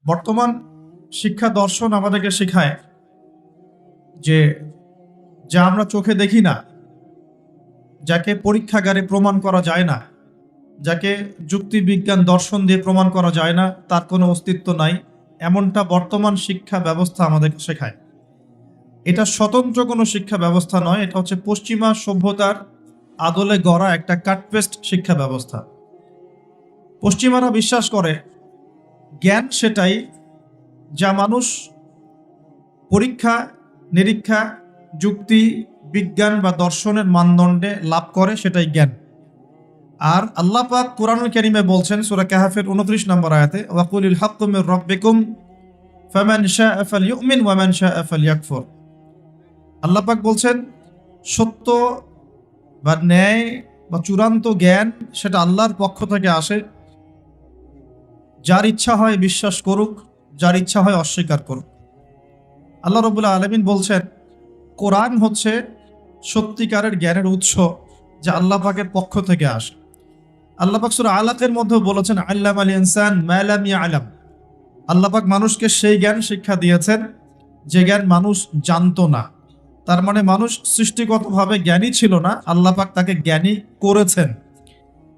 বর্তমান শিক্ষা দর্শন আমাদেরকে শেখায় যে যা আমরা চোখে দেখি না, যাকে পরীক্ষাগারে প্রমাণ করা যায় না, যাকে যুক্তি বিজ্ঞান দর্শন দিয়ে প্রমাণ করা যায় না, তার কোনো অস্তিত্ব নাই, এমনটা বর্তমান শিক্ষা ব্যবস্থা আমাদেরকে শেখায়। এটা স্বতন্ত্র কোনো শিক্ষা ব্যবস্থা নয়, এটা হচ্ছে পশ্চিমা সভ্যতার আদলে গড়া একটা কাটপেস্ট শিক্ষা ব্যবস্থা। পশ্চিমারা বিশ্বাস করে জ্ঞান সেটাই যা মানুষ পরীক্ষা নিরীক্ষা যুক্তি বিজ্ঞান বা দর্শনের মানদণ্ডে লাভ করে, সেটাই জ্ঞান। আর আল্লাহ পাক কুরআনুল কারীমে বলছেন সূরা কাহফের 29 নম্বর আয়াতে, ওয়াকুলিল হাক্কু মির রাব্বিকুম ফামান শাআ ফালইউমিন ওয়া মান শাআ ফালইয়াকফুর। আল্লাহ পাক বলছেন সত্য বা ন্যায় বা চূড়ান্ত জ্ঞান সেটা আল্লাহর পক্ষ থেকে আসে। যার ইচ্ছা হয় বিশ্বাস করুক, যার ইচ্ছা হয় অস্বীকার করুক। আল্লাহ রাব্বুল আলামিন বলছেন কোরআন হচ্ছে সত্যিকারের জ্ঞানের উৎস, যা আল্লাহ পাকের পক্ষ থেকে আসে। আল্লাহ পাক সূরা আলাকের মধ্যে বলেছেন আল্লামাল ইনসান মা লাম ইয়ালাম। আল্লাহ পাক মানুষকে সেই জ্ঞান শিক্ষা দিয়েছেন যে জ্ঞান মানুষ জানতো না। তার মানে মানুষ সৃষ্টিগতভাবে জ্ঞানী ছিল না, আল্লাহ পাক তাকে জ্ঞানী করেছেন।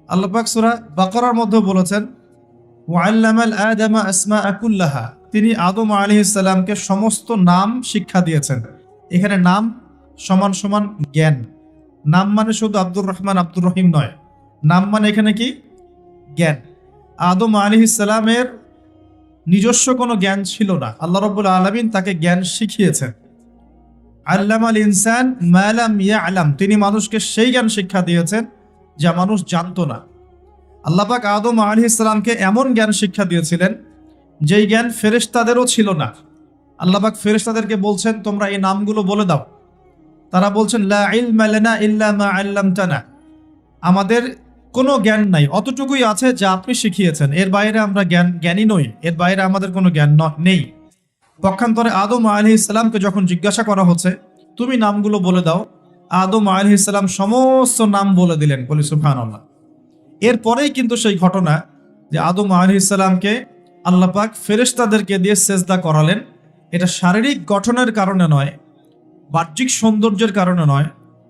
আল্লাহ পাক সূরা বাকারার মধ্যে বলেছেন ওয়াল্লামাল আদামা আসমাআ কুল্লাহা। তিনি আদম আলাইহিস সালামকে সমস্ত নাম শিক্ষা দিয়েছেন। এখানে নাম সমান সমান জ্ঞান। নাম মানে শুধু আব্দুর রহমান আব্দুর রহিম নয়, নাম মানে এখানে কি জ্ঞান। আদম আলাইহিস সালামের নিজস্ব কোনো জ্ঞান ছিল না, আল্লাহ রাব্বুল আলামিন তাকে জ্ঞান শিখিয়েছেন। আল্লামাল ইনসান মা লাম ইয়ালাম, তিনি মানুষকে সেই জ্ঞান শিক্ষা দিয়েছেন যা মানুষ জানতো না। আল্লাহ পাক আদম আলাইহিস সালামকে এমন জ্ঞান শিক্ষা দিয়েছিলেন যেই জ্ঞান ফেরেশতাদেরও ছিল না। আল্লাহ পাক ফেরেশতাদেরকে বলছেন তোমরা এই নামগুলো বলে দাও। তারা বলছেন লা ইলমা লানা ইল্লা মা আল্লামতানা, আমাদের কোনো জ্ঞান নাই, অতটুকুই আছে যা আপনি শিখিয়েছেন, এর বাইরে আমরা জ্ঞানী নই, এর বাইরে আমাদের কোনো জ্ঞান নেই। পক্ষান্তরে আদম আলাইহিস সালামকে যখন জিজ্ঞাসা করা হচ্ছে তুমি নামগুলো বলে দাও, আদম আলাইহিস সালাম সমস্ত নাম বলে দিলেন, বলি সুবহানাল্লাহ। এরপরেই কিন্তু সেই ঘটনা যে আদম আলাইহিস সালামকে আল্লাহ পাক ফেরেশতাদেরকে দিয়ে সেজদা করালেন। এটা শারীরিক গঠনের কারণে নয়, বাহ্যিক সৌন্দর্যের কারণে নয়,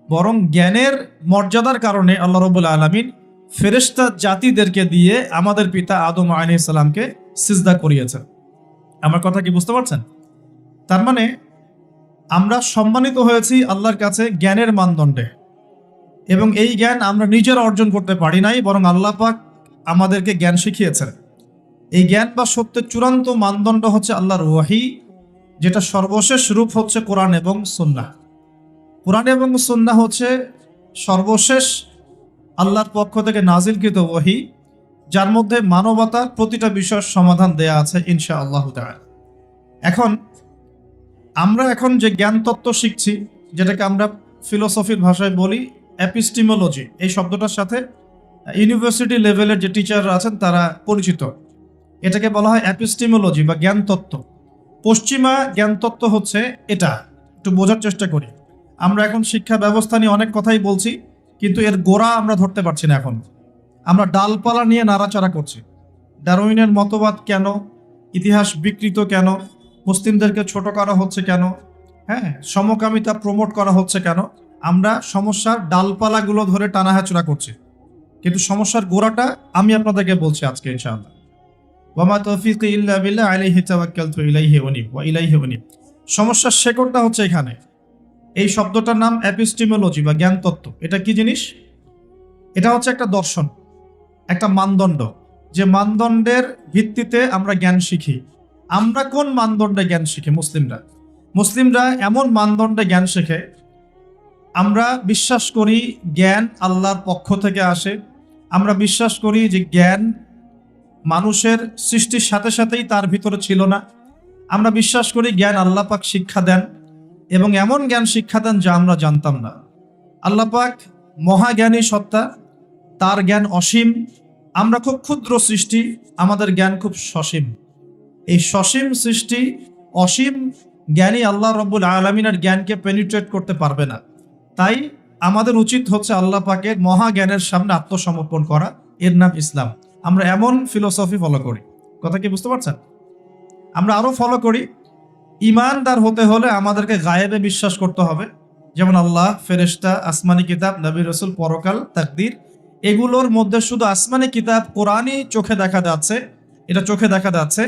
বরং জ্ঞানের মর্যাদার কারণে আল্লাহ রাব্বুল আলামিন ফেরেশতা জাতিদেরকে দিয়ে আমাদের পিতা আদম আলাইহিস সালামকে সিজদা করিয়েছেন। আমার কথা কি বুঝতে পারছেন? তার মানে আমরা সম্মানিত হয়েছি আল্লাহর কাছে জ্ঞানের মানদণ্ডে, এবং এই জ্ঞান আমরা নিজেরা অর্জন করতে পারি নাই, বরং আল্লাহ পাক আমাদেরকে জ্ঞান শিখিয়েছেন। এই জ্ঞান বা সত্যের চূড়ান্ত মানদণ্ড হচ্ছে আল্লাহর ওয়াহি, যেটা সর্বশেষ রূপ হচ্ছে কোরআন এবং সুন্নাহ। কোরআন এবং সুন্নাহ হচ্ছে সর্বশেষ আল্লাহর পক্ষ থেকে নাজিলকৃত ওয়াহি, যার মধ্যে মানবতার প্রতিটা বিষয়ের সমাধান দেয়া আছে ইনশাআল্লাহ তাআলা। আমরা এখন যে জ্ঞান তত্ত্ব শিখছি, যেটাকে আমরা ফিলোসফির ভাষায় বলি এপিস্টিমোলজি, এই শব্দটার সাথে ইউনিভার্সিটি লেভেলের যে টিচাররা আছেন তারা পরিচিত। এটাকে বলা হয় এপিস্টিমোলজি বা জ্ঞান তত্ত্ব। পশ্চিমা জ্ঞান তত্ত্ব হচ্ছে এটা, একটু বোঝার চেষ্টা করি। আমরা এখন শিক্ষা ব্যবস্থা নিয়ে অনেক কথাই বলছি, কিন্তু এর গোড়া আমরা ধরতে পারছি না। এখন আমরা ডালপালা নিয়ে নাড়াচাড়া করছি। ডারউইনের মতবাদ কেন, ইতিহাস বিকৃত কেন, মুসলিমদেরকে ছোট করা হচ্ছে কেন, হ্যাঁ সমকামিতা প্রমোট করা হচ্ছে কেন, আমরা সমস্যার ডালপালাগুলো ধরে টানাহাচড়া করছি, কিন্তু সমস্যার গোড়াটা আমি আপনাদেরকে বলছি আজকে ইনশাআল্লাহ। ওয়ামা তৌফিকি ইল্লা বিল্লাহ আলাইহি তাওয়াক্কালতু ইলাইহি উনীব ওয়া ইলাইহি উনীব। সমস্যার শেকড়টা হচ্ছে এখানে। এই শব্দটার নাম এপিস্টিমোলজি বা জ্ঞান তত্ত্ব। এটা কি জিনিস? এটা হচ্ছে একটা দর্শন, একটা মানদণ্ড, যে মানদণ্ডের ভিত্তিতে আমরা জ্ঞান শিখি। আমরা কোন মানদণ্ডে জ্ঞান শিখি? মুসলিমরা এমন মানদণ্ডে জ্ঞান শেখে, আমরা বিশ্বাস করি জ্ঞান আল্লাহর পক্ষ থেকে আসে। আমরা বিশ্বাস করি যে জ্ঞান মানুষের সৃষ্টির সাথে সাথেই তার ভিতরে ছিল না। আমরা বিশ্বাস করি জ্ঞান আল্লাহ পাক শিক্ষা দেন, এবং এমন জ্ঞান শিক্ষা দেন যা আমরা জানতাম না। আল্লাহ পাক মহাজ্ঞানী সত্তা, তার জ্ঞান অসীম। আমরা খুব ক্ষুদ্র সৃষ্টি, আমাদের জ্ঞান খুব সসীম। এই সসীম সৃষ্টি অসীম জ্ঞানী আল্লাহ রাব্বুল আলামিনের জ্ঞানকে পেনিট্রেট করতে পারবে না। তাই আমাদের উচিত হচ্ছে আল্লাহ পাকের মহাজ্ঞানের সামনে আত্মসমর্পণ করা, এর নাম ইসলাম। আমরা এমন ফিলোসফি ফলো করি। কথা কি বুঝতে পারছেন? আমরা আরো ফলো করি, ইমানদার হতে হলে আমাদেরকে গায়েবে বিশ্বাস করতে হবে, যেমন আল্লাহ, ফেরেশতা, আসমানি কিতাব, নবী রাসূল, পরকাল, তাকদীর। এগুলোর মধ্যে শুধু আসমানি কিতাব কোরআনই চোখে দেখা যাচ্ছে, এটা চোখে দেখা যাচ্ছে,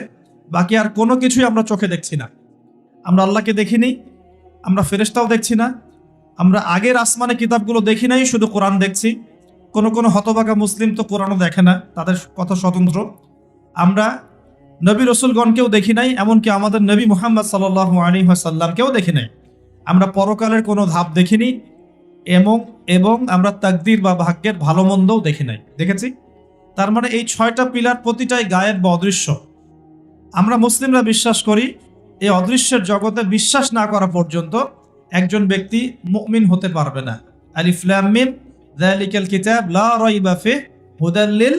বাকি আর কোনো কিছুই আমরা চোখে দেখছি না। আমরা আল্লাহকে দেখিনি, আমরা ফেরেশতাও দেখছি না, আমরা আগের আসমানি কিতাবগুলো দেখি নাই, শুধু কোরআন দেখছি। কোনো হতভাগা মুসলিম তো কোরআনও দেখে না, তাদের কথা স্বতন্ত্র। আমরা নবী রসুলগণকেও দেখি নাই, এমনকি আমাদের নবী মুহাম্মদ সাল্লাল্লাহু আলাইহি ওয়াসাল্লামকেও দেখি নাই। আমরা পরকালের কোনো ধাপ দেখিনি, এবং আমরা তাকদীর বা ভাগ্যের ভালো মন্দও দেখি নাই, দেখেছি। তার মানে এই 6টা পিলার প্রতিটাই গায়েব বা অদৃশ্য। আমরা মুসলিমরা বিশ্বাস করি এই অদৃশ্যের জগতে বিশ্বাস না করা পর্যন্ত একজন ব্যক্তি মুমিন হতে পারবে না। আলিফ লাম মিম যালিকাল কিতাব লা রাইবা ফিহি হুদাল লিল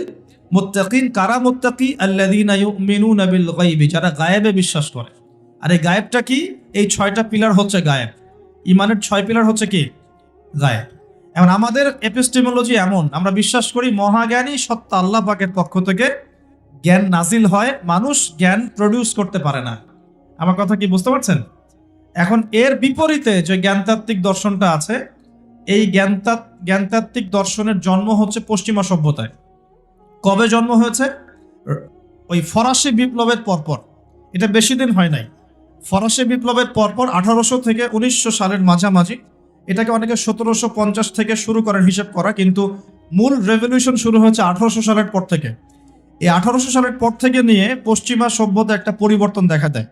মুত্তাকিন। কারা মুত্তাকি? আল্লাযীনা ইউমিনুনা বিল গায়বি, যারা গায়েবে বিশ্বাস করে। আর এই গায়েবটা কি? এই 6টা পিলার হচ্ছে গায়েব। ইমানের 6 পিলার হচ্ছে কি? গায়েব। এখন আমাদের এপিস্টেমোলজি এমন, আমরা বিশ্বাস করি মহাজ্ঞানী সত্তা আল্লাহ পাকের পক্ষ থেকে জ্ঞান নাজিল হয়, মানুষ জ্ঞান প্রডিউস করতে পারে না। আমার কথা কি বুঝতে পারছেন? এখন এর বিপরীতে যে জ্ঞানতাত্ত্বিক দর্শনটা আছে, এই জ্ঞানতাত্ত্বিক দর্শনের জন্ম হচ্ছে পশ্চিমা সভ্যতায়। কবে জন্ম হয়েছে? ওই ফরাসি বিপ্লবের পরপর। এটা বেশি দিন হয় নাই। ফরাসি বিপ্লবের পরপর 1800 থেকে 1900 সালের মাঝামাঝি, এটাকে অনেকে 1750 থেকে শুরু করেন হিসেব করা, কিন্তু মূল রেভলিউশন শুরু হয়েছে 1800 সালের পর থেকে। এই 1800 সালের পর থেকে নিয়ে পশ্চিমা সভ্যতা একটা পরিবর্তন দেখা দেয়।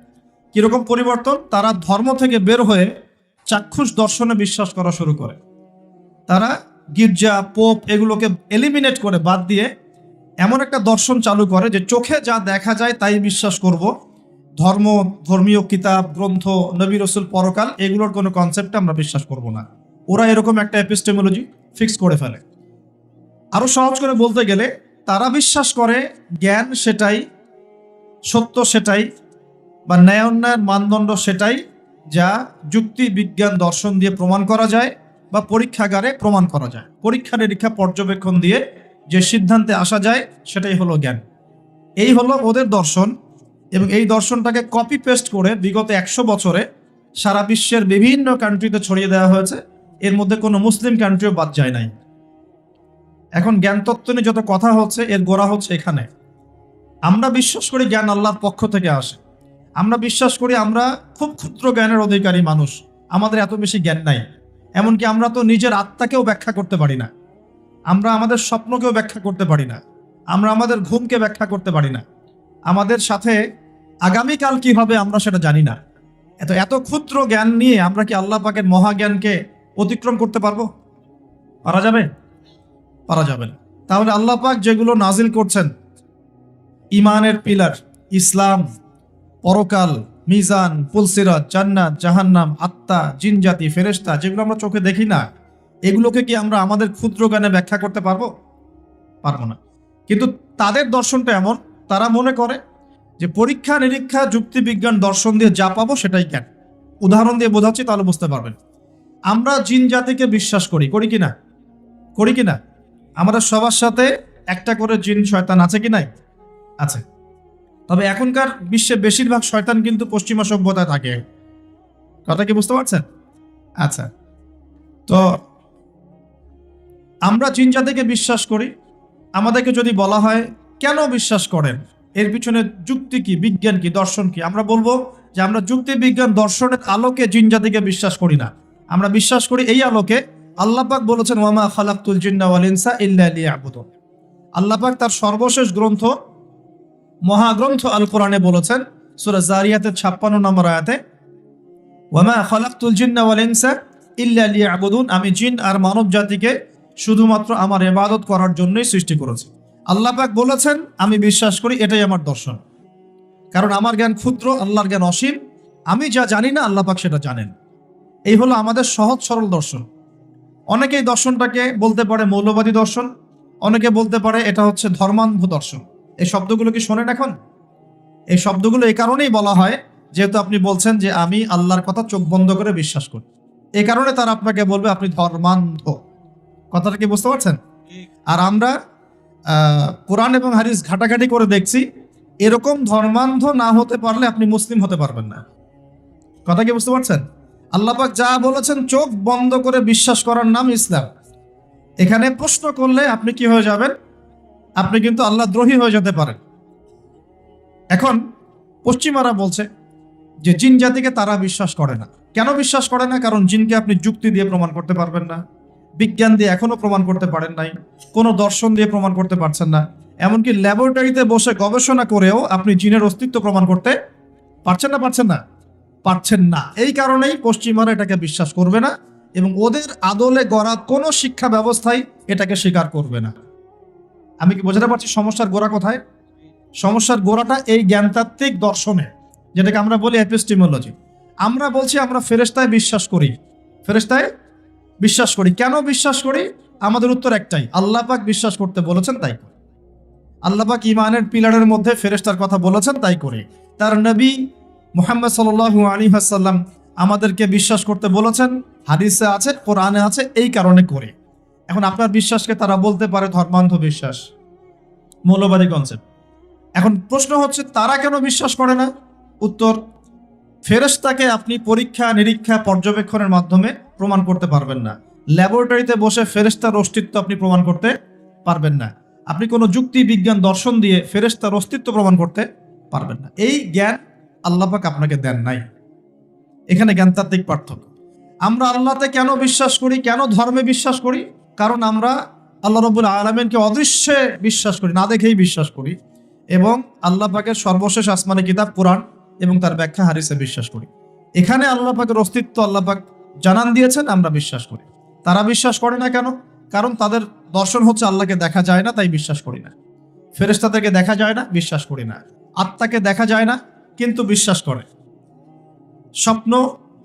কিরকম পরিবর্তন? তারা ধর্ম থেকে বের হয়ে চাক্ষুষ দর্শনে বিশ্বাস করা শুরু করে। তারা গির্জা, পোপ এগুলোকে এলিমিনেট করে, বাদ দিয়ে এমন একটা দর্শন চালু করে যে চোখে যা দেখা যায় তাই বিশ্বাস করব। ধর্মীয় কিতাব, গ্রন্থ, নবী রাসূল, পরকাল, এগুলোর কোনো কনসেপ্টে আমরা বিশ্বাস করব না। ওরা এরকম একটা এপিস্টেমোলজি ফিক্স করে ফেলে। আরো সহজ করে বলতে গেলে, তারা বিশ্বাস করে জ্ঞান সেটাই, সত্য সেটাই, বা ন্যায় অন্যায়ের মানদণ্ড সেটাই যা যুক্তি, বিজ্ঞান, দর্শন দিয়ে প্রমাণ করা যায় বা পরীক্ষাগারে প্রমাণ করা যায়। পরীক্ষা নিরীক্ষা পর্যবেক্ষণ দিয়ে যে সিদ্ধান্তে আসা যায় সেটাই হলো জ্ঞান। এই হলো ওদের দর্শন, এবং এই দর্শনটাকে কপি পেস্ট করে বিগত 100 বছরে সারা বিশ্বের বিভিন্ন কান্ট্রিতে ছড়িয়ে দেওয়া হয়েছে। এর মধ্যে কোনো মুসলিম কান্ট্রিও বাদ যায় নাই। এখন জ্ঞানতত্ত্ব নিয়ে যত কথা হচ্ছে, এর গোড়া হচ্ছে এখানে। আমরা বিশ্বাস করি জ্ঞান আল্লাহর পক্ষ থেকে আসে। আমরা বিশ্বাস করি আমরা খুব ক্ষুদ্র জ্ঞানের অধিকারী মানুষ, আমাদের এত বেশি জ্ঞান নাই। এমনকি আমরা তো নিজের আত্মাকেও ব্যাখ্যা করতে পারি না, আমরা আমাদের স্বপ্নকেও ব্যাখ্যা করতে পারি না, আমরা আমাদের ঘুমকে ব্যাখ্যা করতে পারি না, আমাদের সাথে আগামীকাল কি হবে আমরা সেটা জানি না। এত ক্ষুদ্র জ্ঞান নিয়ে আমরা কি আল্লাহ পাকের মহাজ্ঞানকে অতিক্রম করতে পারবো? পারা যাবে? পারা যাবে না। তাহলে আল্লাহ পাক যেগুলো নাজিল করছেন, ইমানের পিলার, ইসলাম, পরকাল, মিজান, ফুলসিরাত, জান্নাত, জাহান্নাম, আত্মা, জিনজাতি, ফেরেশতা, যেগুলো আমরা চোখে দেখি না, এগুলোকে কি আমরা আমাদের ক্ষুদ্র জ্ঞানে ব্যাখ্যা করতে পারবো? পারবো না। কিন্তু তাদের দর্শনটা এমন, তারা মনে করে যে পরীক্ষা নিরীক্ষা, যুক্তি, বিজ্ঞান, দর্শন দিয়ে যা পাবো সেটাই জ্ঞান। উদাহরণ দিয়ে বোঝাচ্ছি, তাহলে বুঝতে পারবেন। আমরা জিন জাতিকে বিশ্বাস করি কিনা? করি কিনা? আমাদের সবার সাথে একটা করে জিন শয়তান আছে কি নাই? আছে। তবে এখনকার বিশ্বে বেশিরভাগ শয়তান কিন্তু পশ্চিমা সভ্যতায় থাকে। কথা কি বুঝতে পারছেন? আচ্ছা, তো আমরা জিন জাতিকে বিশ্বাস করি। আমাদেরকে যদি বলা হয় কেন বিশ্বাস করেন, এর পিছনে যুক্তি কি, বিজ্ঞান কি, দর্শন কি, আমরা বলবো যে আমরা যুক্তি, বিজ্ঞান, দর্শনের আলোকে জিন জাতিকে বিশ্বাস করি না। আমরা বিশ্বাস করি এই আলোকে আল্লাহ পাক বলেছেন, ওয়ামা খালাকতুল জিন্না ওয়াল ইনসা ইল্লা লিয়াবুদুন। আল্লাহ পাক তার সর্বশেষ গ্রন্থ, মহাগ্রন্থ আল কোরআনে বলেছেন, সূরা জারিয়াতের 56 নম্বর আয়াতে, ওয়ামা খালাকতুল জিন্না ওয়াল ইনসা ইল্লা লিয়াবুদুন, আমি জিন আর মানব জাতিকে শুধুমাত্র আমার ইবাদত করার জন্যই সৃষ্টি করেছি। আল্লাহ পাক বলেছেন, আমি বিশ্বাস করি, এটাই আমার দর্শন। কারণ আমার জ্ঞান ক্ষুদ্র, আল্লাহর জ্ঞান অসীম। আমি যা জানি না আল্লাহ পাক সেটা জানেন। এই হলো আমাদের সহজ সরল দর্শন। অনেকেই দর্শনটাকে বলতে পারে মৌলবাদী দর্শন, অনেকে বলতে পারে এটা হচ্ছে ধর্মান্ধ দর্শন। এই শব্দগুলো কি শোনেন এখন? এই শব্দগুলো এই কারণেই বলা হয়, যেহেতু আপনি বলছেন যে আমি আল্লাহর কথা চোখ বন্ধ করে বিশ্বাস করি, এই কারণে তারা আপনাকে বলবে আপনি ধর্মান্ধ। কথাটা কি বুঝতে পারছেন? আর আমরা কোরআন এবং হাদিস ঘাটাঘাটি করে দেখছি, এরকম ধর্মান্ধ না হতে পারলে আপনি মুসলিম হতে পারবেন না। কথা কি বুঝতে পারছেন? আল্লাহ পাক যা বলেছেন চোখ বন্ধ করে বিশ্বাস করার নাম ইসলাম। এখানে প্রশ্ন করলে আপনি কি হয়ে যাবেন? আপনি কিন্তু আল্লাহ দ্রোহী হয়ে যেতে পারেন। এখন পশ্চিমারা বলছে যে জিন জাতিকে তারা বিশ্বাস করে না। কেন বিশ্বাস করে না? কারণ জিনকে আপনি যুক্তি দিয়ে প্রমাণ করতে পারবেন না, বিজ্ঞান দিয়ে এখনো প্রমাণ করতে পারেন নাই, কোনো দর্শন দিয়ে প্রমাণ করতে পারছেন না, এমনকি ল্যাবরেটরিতে বসে গবেষণা করেও আপনি জিনের অস্তিত্ব প্রমাণ করতে পারছেন না। পারছেন না। এই কারণেই পশ্চিমারা এটাকে বিশ্বাস করবে না এবং ওদের আদলে গড়া কোনো শিক্ষা ব্যবস্থাই এটাকে স্বীকার করবে না। আমি কি বোঝাতে পারছি সমস্যার গোড়া কোথায়? সমস্যার গোড়াটা এই জ্ঞানতাত্ত্বিক দর্শনে, যেটাকে আমরা বলি এপিস্টিমোলজি। আমরা বলছি আমরা ফেরেশতায় বিশ্বাস করি। ফেরেশতায় বিশ্বাস করি। কেন বিশ্বাস করি? আমাদের উত্তর একটাই, আল্লাহ পাক বিশ্বাস করতে বলেছেন তাই করি। আল্লাহ পাক ঈমানের পিলারের মধ্যে ফেরেশতার কথা বলেছেন তাই করি। তার নবী মুহাম্মদ সাল্লাল্লাহু আলাইহি ওয়াসাল্লাম আমাদেরকে বিশ্বাস করতে বলেছেন, হাদিসে আছে, কোরআনে আছে, এই কারণে করি। এখন আপনার বিশ্বাসকে তারা বলতে পারে ধর্মান্ধ বিশ্বাস, মৌলবাদী কনসেপ্ট। এখন প্রশ্ন হচ্ছে তারা কেন বিশ্বাস করে না? উত্তর, ফেরেশতাকে আপনি পরীক্ষা নিরীক্ষা পর্যবেক্ষণের মাধ্যমে প্রমাণ করতে পারবেন না। ল্যাবরেটরিতে বসে ফেরেশতার অস্তিত্ব আপনি প্রমাণ করতে পারবেন না। আপনি কোনো যুক্তি বিজ্ঞান দর্শন দিয়ে ফেরেশতার অস্তিত্ব প্রমাণ করতে পারবেন না। এই জ্ঞান আল্লাহ পাক আপনাকে দেন নাই। এখানে জ্ঞানতাত্ত্বিক পার্থক্য। আমরা আল্লাহতে কেন বিশ্বাস করি, কেন ধর্মে বিশ্বাস করি? কারণ আমরা আল্লাহ রাব্বুল আলামিনকে অদৃশ্যে বিশ্বাস করি, না দেখেই বিশ্বাস করি, এবং আল্লাহ পাকের সর্বশেষ আসমানি কিতাব কোরআন এবং তার ব্যাখ্যা হাদিসে বিশ্বাস করি। এখানে আল্লাহ পাকের অস্তিত্ব আল্লাহ পাক জানান দিয়েছেন, আমরা বিশ্বাস করি। তারা বিশ্বাস করে না কেন? কারণ তাদের দর্শন হচ্ছে আল্লাহকে দেখা যায় না, তাই বিশ্বাস করি না। ফেরেশতাদেরকে দেখা যায় না, বিশ্বাস করি না। আত্মাকে দেখা যায় না কিন্তু বিশ্বাস করে। স্বপ্ন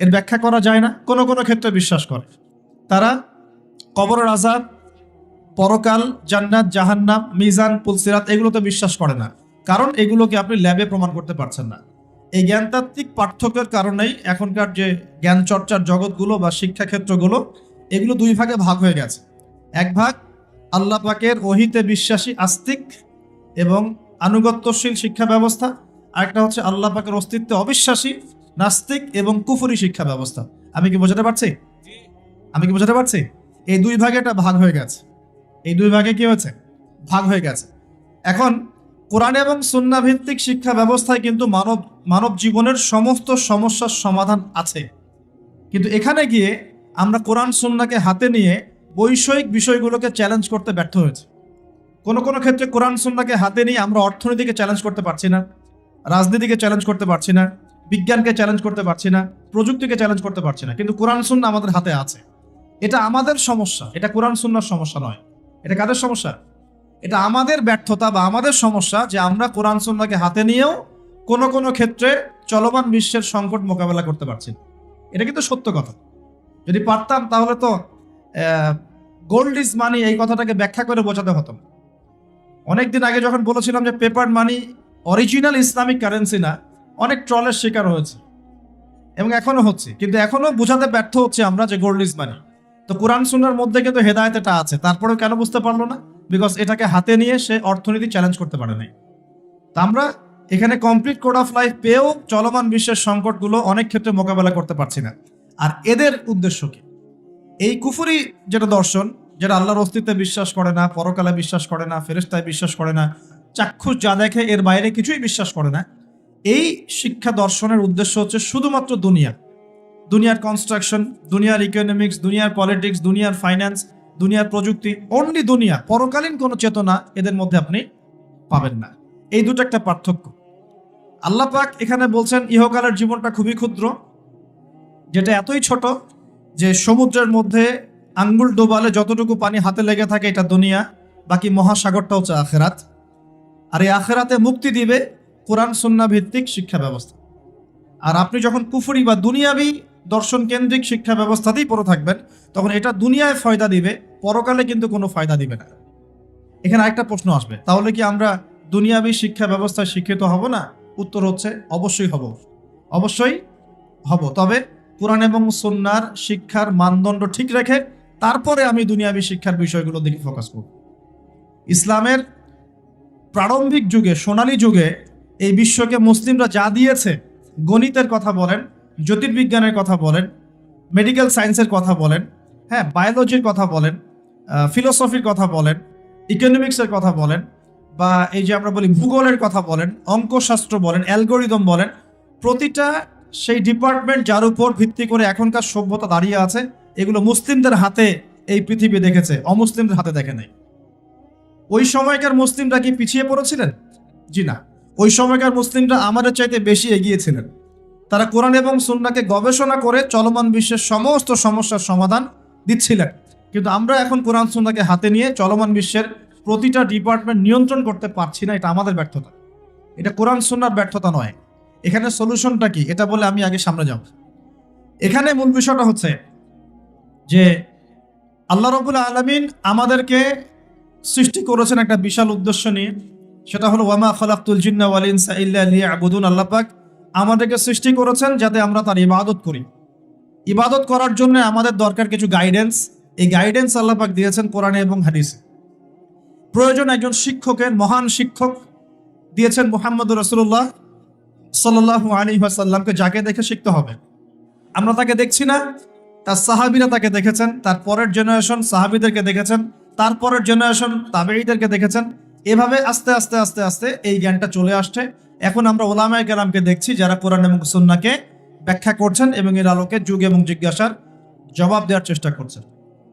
এর ব্যাখ্যা করা যায় না, কোনো কোনো ক্ষেত্রে বিশ্বাস করে। তারা কবরের আযাব, পরকাল, জান্নাত, জাহান্নাম, মিজান, পুলসিরাত এগুলোতে বিশ্বাস করে না, কারণ এগুলোকে আপনি ল্যাবে প্রমাণ করতে পারছেন না। এই জ্ঞানতাত্ত্বিক পার্থক্যের কারণেই এখনকার যে জ্ঞান চর্চার জগৎগুলো বা শিক্ষাক্ষেত্রগুলো, এগুলো দুই ভাগে ভাগ হয়ে গেছে। এক ভাগ আল্লাহ পাকের ওহীতে বিশ্বাসী আস্তিক এবং আনুগত্যশীল শিক্ষা ব্যবস্থা, আরেকটা হচ্ছে আল্লাহ পাকের অস্তিত্বে অবিশ্বাসী নাস্তিক এবং কুফরি শিক্ষা ব্যবস্থা। আমি কি বোঝাতে পারছি? এই দুই ভাগে এটা ভাগ হয়ে গেছে। এই দুই ভাগে কি হয়েছে? ভাগ হয়ে গেছে। এখন কোরআন এবং সুন্নাহ ভিত্তিক শিক্ষা ব্যবস্থায় কিন্তু মানব জীবনের সমস্ত সমস্যার সমাধান আছে। কিন্তু এখানে গিয়ে আমরা কোরআন সুন্নাহকে হাতে নিয়ে বৈষয়িক বিষয়গুলোকে চ্যালেঞ্জ করতে ব্যর্থ হয়েছে। কোনো কোনো ক্ষেত্রে কোরআন সুন্নাহকে হাতে নিয়ে আমরা অর্থনীতিকে চ্যালেঞ্জ করতে পারছি না, রাজনীতিকে চ্যালেঞ্জ করতে পারছি না, বিজ্ঞানকে চ্যালেঞ্জ করতে পারছি না, প্রযুক্তিকে চ্যালেঞ্জ করতে পারছি না। কিন্তু কোরআন সুন্নাহ আমাদের হাতে আছে। এটা আমাদের সমস্যা, এটা কোরআন সুন্নাহর সমস্যা নয়। এটা কাদের সমস্যা? এটা আমাদের ব্যর্থতা বা আমাদের সমস্যা যে আমরা কোরআন সুন্নাহকে হাতে নিয়েও কোনো কোনো ক্ষেত্রে চলমান বিশ্বের সংকট মোকাবেলা করতে পারছি না। এটা কিন্তু সত্য কথা। যদি পারতাম তাহলে তো গোল্ড ইজ মানি এই কথাটাকে ব্যাখ্যা করে বোঝাতে হতো না। অনেকদিন আগে যখন বলেছিলাম যে পেপার মানি অরিজিনাল ইসলামিক কারেন্সি না, অনেক ট্রলের শিকার হয়েছে এবং এখনো হচ্ছে, কিন্তু এখনো বোঝাতে ব্যর্থ হচ্ছে আমরা যে গোল্ড ইজ মানি। তো কোরআন সুন্নাহর মধ্যে কিন্তু হেদায়েত এটা আছে, তারপরেও কেন বুঝতে পারলো না? বিকজ এটাকে হাতে নিয়ে সে অর্থনীতি চ্যালেঞ্জ করতে পারে নাই। তা আমরা এখানে কমপ্লিট কোড অফ লাইফ পেয়েও চলমান বিশ্বের সংকটগুলো অনেক ক্ষেত্রে মোকাবেলা করতে পারছি না। আর এদের উদ্দেশ্য কি? এই কুফরি যেটা দর্শন, যেটা আল্লাহর অস্তিত্বে বিশ্বাস করে না, পরকালে বিশ্বাস করে না, ফেরেশতায় বিশ্বাস করে না, চাক্ষুষ যা দেখে এর বাইরে কিছুই বিশ্বাস করে না, এই শিক্ষা দর্শনের উদ্দেশ্য হচ্ছে শুধুমাত্র দুনিয়ার কনস্ট্রাকশন, দুনিয়ার ইকোনমিক্স, দুনিয়ার পলিটিক্স, দুনিয়ার ফাইন্যান্স, দুনিয়ার প্রযুক্তি, অনলি দুনিয়া। পরকালীন কোনো চেতনা এদের মধ্যে আপনি পাবেন না। এই দুটো একটা পার্থক্য। আল্লাহ পাক এখানে বলছেন ইহকালের জীবনটা খুবই ক্ষুদ্র, যেটা এতই ছোট যে সমুদ্রের মধ্যে আঙ্গুল ডোবালে যতটুকু পানি হাতে লেগে থাকে এটা দুনিয়া, বাকি মহাসাগরটা হচ্ছে আখেরাত। আর এই আখেরাতে মুক্তি দিবে কোরআন সুন্নাহ ভিত্তিক শিক্ষা ব্যবস্থা। আর আপনি যখন কুফরি বা দুনিয়াবি দর্শন কেন্দ্রিক শিক্ষা ব্যবস্থাতেই পড়ে থাকবেন, তখন এটা দুনিয়ায় ফায়দা দিবে, পরকালে কিন্তু কোনো ফায়দা দিবে না। এখানে আরেকটা প্রশ্ন আসবে, তাহলে কি আমরা দুনিয়াবি শিক্ষা ব্যবস্থায় শিক্ষিত হব না? উত্তর হচ্ছে অবশ্যই হব। তবে কোরআন এবং সুন্নাহর শিক্ষার মানদণ্ড ঠিক রেখে তারপরে আমি দুনিয়াবি শিক্ষার বিষয়গুলোর দিকে ফোকাস করব। ইসলামের প্রারম্ভিক যুগে, সোনালী যুগে এই বিশ্বকে মুসলিমরা যা দিয়েছে, গণিতের কথা বলেন, জ্যোতির্বিজ্ঞানের কথা বলেন, মেডিকেল সায়েন্সের কথা বলেন, হ্যাঁ, বায়োলজির কথা বলেন, ফিলোসফির কথা বলেন, ইকোনমিক্সের কথা বলেন, বা এই যে আমরা বলি ভূগোলের কথা বলেন, অঙ্কশাস্ত্র বলেন, অ্যালগোরিদম বলেন, প্রতিটা সেই ডিপার্টমেন্ট যার উপর ভিত্তি করে এখনকার সভ্যতা দাঁড়িয়ে আছে, এগুলো মুসলিমদের হাতে এই পৃথিবী দেখেছে, অমুসলিমদের হাতে দেখে নাই। ওই সময়কার মুসলিমরা কি পিছিয়ে পড়েছিলেন? জি না। ওই সময়কার মুসলিমরা আমাদের চাইতে বেশি এগিয়েছিলেন। তারা কোরআন এবং সুন্নাহকে গবেষণা করে চলমান বিশ্বের সমস্ত সমস্যার সমাধান দিচ্ছিলেন। কিন্তু আমরা এখন কোরআন সুন্নাহকে হাতে নিয়ে চলমান বিশ্বের প্রতিটা ডিপার্টমেন্ট নিয়ন্ত্রণ করতে পারছি না। এটা আমাদের ব্যর্থতা, এটা কোরআন সুন্নাহর ব্যর্থতা নয়। এখানে সলিউশনটা কি, এটা বলে আমি আগে সামনে যাব। এখানে মূল বিষয়টা হচ্ছে যে আল্লাহ রাব্বুল আলামিন আমাদেরকে সৃষ্টি করেছেন একটা বিশাল উদ্দেশ্য নিয়ে, সেটা হলো ওয়ামা খালাকতুল জিন্না ওয়াল ইনসা ইল্লা লিয়াবুদুন। আল্লাহ পাক আমাদেরকে সৃষ্টি করেছেন যাতে আমরা তার ইবাদত করি। ইবাদত করার জন্য আমাদের দরকার কিছু গাইডেন্স। এই গাইডেন্স আল্লাহ পাক দিয়েছেন কোরআনে এবং হাদিসে। প্রয়োজন একজন শিক্ষকের, মহান শিক্ষক দিয়েছেন মুহাম্মদুর রাসূলুল্লাহ সাল্লাল্লাহু আলাইহি ওয়াসাল্লামকে, যাকে দেখে শিখতে হবে। আমরা তাকে দেখছি না, তার সাহাবীরা তাকে দেখেছেন, তার পরের জেনারেশন সাহাবীদেরকে দেখেছেন, তারপরের জেনারেশন তাবেঈদেরকে দেখেছেন। এভাবে আস্তে আস্তে আস্তে আস্তে এই জ্ঞানটা চলে আসছে। এখন আমরা উলামায়ে কেরামকে দেখছি যারা কোরআন এবং সুন্নাহকে ব্যাখ্যা করছেন এবং এর আলোকে যুগ এবং জিজ্ঞাসার জবাব দেওয়ার চেষ্টা করছেন।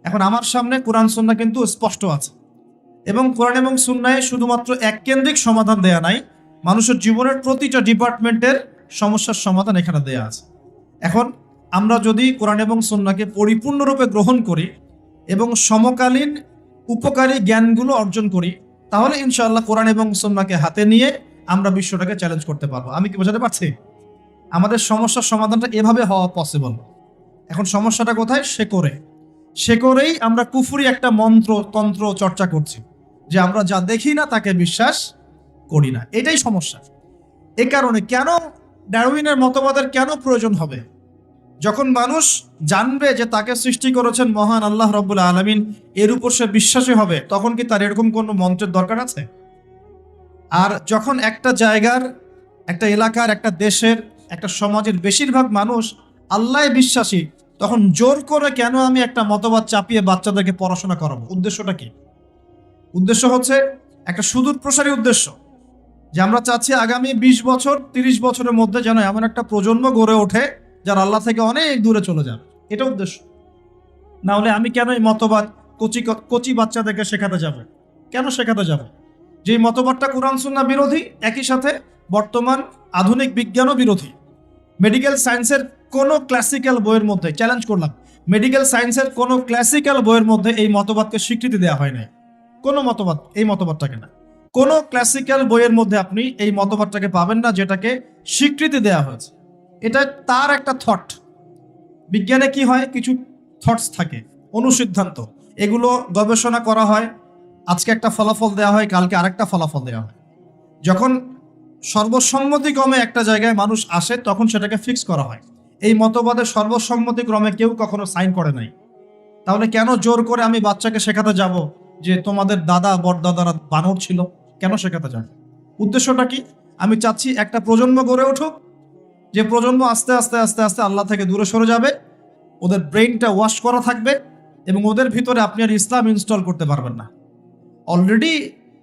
এখন আমার সামনে কোরআন সুন্নাহ কিন্তু স্পষ্ট আছে, এবং কোরআন এবং সুন্নাহে শুধুমাত্র এককেন্দ্রিক সমাধান দেয়া নাই, মানুষের জীবনের প্রতিটা ডিপার্টমেন্টের সমস্যার সমাধান এখানে দেয়া আছে। এখন আমরা যদি কোরআন এবং সুন্নাহকে পরিপূর্ণরূপে গ্রহণ করি এবং সমকালীন উপকারী জ্ঞানগুলো অর্জন করি, তাহলে ইনশাআল্লাহ কোরআন এবং সুন্নাহকে হাতে নিয়ে আমরা বিশ্বটাকে চ্যালেঞ্জ করতে পারবো। আমি কি বোঝাতে পারছি? আমাদের সমস্যার সমাধানটা এভাবে হওয়া পসিবল। এখন সমস্যাটা কোথায়? সে করেই আমরা কুফরি একটা মন্ত্র তন্ত্র চর্চা করছি, যে আমরা যা দেখি না তাকে বিশ্বাস করি না। এটাই সমস্যা। এ কারণে কেন ডারউইনের মতবাদের কেন প্রয়োজন হবে? যখন মানুষ জানবে যে তাকে সৃষ্টি করেছেন মহান আল্লাহ রাব্বুল আলামিন, এর উপর সে বিশ্বাসী হবে, তখন কি তার এরকম কোনো মন্ত্রের দরকার আছে? আর যখন একটা জায়গার, একটা এলাকার, একটা দেশের, একটা সমাজের বেশিরভাগ মানুষ আল্লাহ বিশ্বাসী, তখন জোর করে কেন আমি একটা মতবাদ চাপিয়ে বাচ্চাদেরকে পড়াশোনা করাবো? উদ্দেশ্যটা কি? উদ্দেশ্য হচ্ছে একটা সুদূর প্রসারী উদ্দেশ্য, যে আমরা চাচ্ছি আগামী 20 বছর 30 বছরের মধ্যে যেন এমন একটা প্রজন্ম গড়ে ওঠে যারা আল্লাহ থেকে অনেক দূরে চলে যাবে। এটা উদ্দেশ্য। না হলে আমি কেন এই মতবাদ কচি বাচ্চাদেরকে শেখাতে যাব? কেন শেখাতে যাব? যে মতবাদটা কোরআন সুন্নাহ বিরোধী, একই সাথে বর্তমান আধুনিক বিজ্ঞানও বিরোধী। মেডিকেল সায়েন্সের কোনো ক্লাসিক্যাল বইয়ের মধ্যে, চ্যালেঞ্জ করলাম, মেডিকেল সায়েন্সের কোনো ক্লাসিক্যাল বইয়ের মধ্যে এই মতবাদকে স্বীকৃতি দেওয়া হয় নাই। কোনো মতবাদ, এই মতবাদটাকে না, কোনো ক্লাসিক্যাল বইয়ের মধ্যে আপনি এই মতবাদটাকে পাবেন না যেটাকে স্বীকৃতি দেওয়া হয়েছে। এটা তার একটা থট। বিজ্ঞানে কি হয়, কিছু থটস থাকে, অনুসিদ্ধান্ত, এগুলো গবেষণা করা হয়, আজকে একটা ফলাফল দেওয়া হয়, কালকে আরেকটা ফলাফল দেওয়া হয়। যখন সর্বসম্মতিক্রমে একটা জায়গায় মানুষ আসে, তখন সেটাকে ফিক্স করা হয়। এই মতবাদের সর্বসম্মতিক্রমে কেউ কখনো সাইন করে নাই। তাহলে কেন জোর করে আমি বাচ্চাকে শেখাতে যাব যে তোমাদের দাদা বড়দাদারা বানর ছিল? কেন শেখাতে যাব? উদ্দেশ্যটা কি? আমি চাচ্ছি একটা প্রজন্ম গড়ে উঠুক, যে প্রজন্ম আস্তে আস্তে আস্তে আস্তে আল্লাহ থেকে দূরে সরে যাবে, ওদের ব্রেইনটা ওয়াশ করা থাকবে, এবং ওদের ভিতরে আপনি আর ইসলাম ইনস্টল করতে পারবেন না। অলরেডি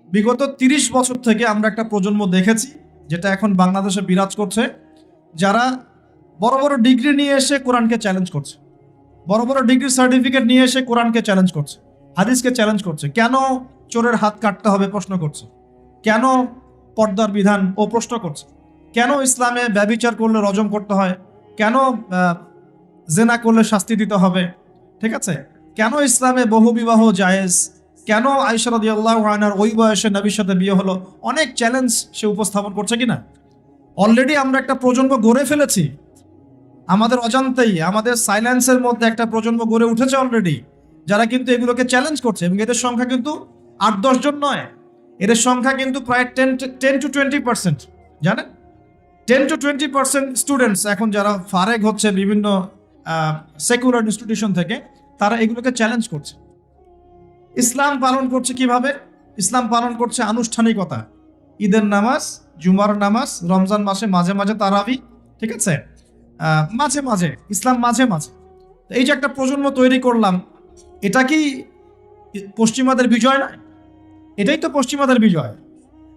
বিগত 30 বছর থেকে আমরা একটা প্রজন্ম দেখেছি, যেটা এখন বাংলাদেশে বিরাজ করছে, যারা বড় বড় ডিগ্রি নিয়ে এসে কোরআনকে চ্যালেঞ্জ করছে, বড় বড় ডিগ্রি সার্টিফিকেট নিয়ে এসে কোরআনকে চ্যালেঞ্জ করছে, হাদিসকে চ্যালেঞ্জ করছে। কেন চোরের হাত কাটতে হবে প্রশ্ন করছে, কেন পর্দার বিধান ও প্রশ্ন করছে, কেন ইসলামে ব্যভিচার করলে রজম করতে হয়, কেন জেনা করলে শাস্তি দিতে হবে, ঠিক আছে, কেন ইসলামে বহু বিবাহ জায়েজ, কেন আয়েশা রাদিয়াল্লাহু আনহার ওই বয়সে নবীর সাথে বিয়ে হলো, অনেক চ্যালেঞ্জ সে উপস্থাপন করছে কিনা। অলরেডি আমরা একটা প্রজন্ম গড়ে ফেলেছি, আমাদের অজান্তেই, আমাদের সাইলেন্সের মধ্যে একটা প্রজন্ম গড়ে উঠেছে অলরেডি, যারা কিন্তু এগুলোকে চ্যালেঞ্জ করছে। এবং এদের সংখ্যা কিন্তু 8-10 জন নয়, এদের সংখ্যা কিন্তু প্রায় 10 to 20%। জানেন, 10 to 20% স্টুডেন্টস এখন যারা ফারেগ হচ্ছে বিভিন্ন সেকুলার ইনস্টিটিউশন থেকে, তারা এগুলোকে চ্যালেঞ্জ করছে। ইসলাম পালন করছে কিভাবে? ইসলাম পালন করছে আনুষ্ঠানিকতা, ঈদের নামাজ, জুমার নামাজ, রমজান মাসে মাঝে মাঝে তারাবি, ঠিক আছে, মাঝে মাঝে ইসলাম, মাঝে মাঝে। এই যে একটা প্রজন্ম তৈরি করলাম, এটা কি পশ্চিমাদের বিজয় নয়? এটাই তো পশ্চিমাদের বিজয়।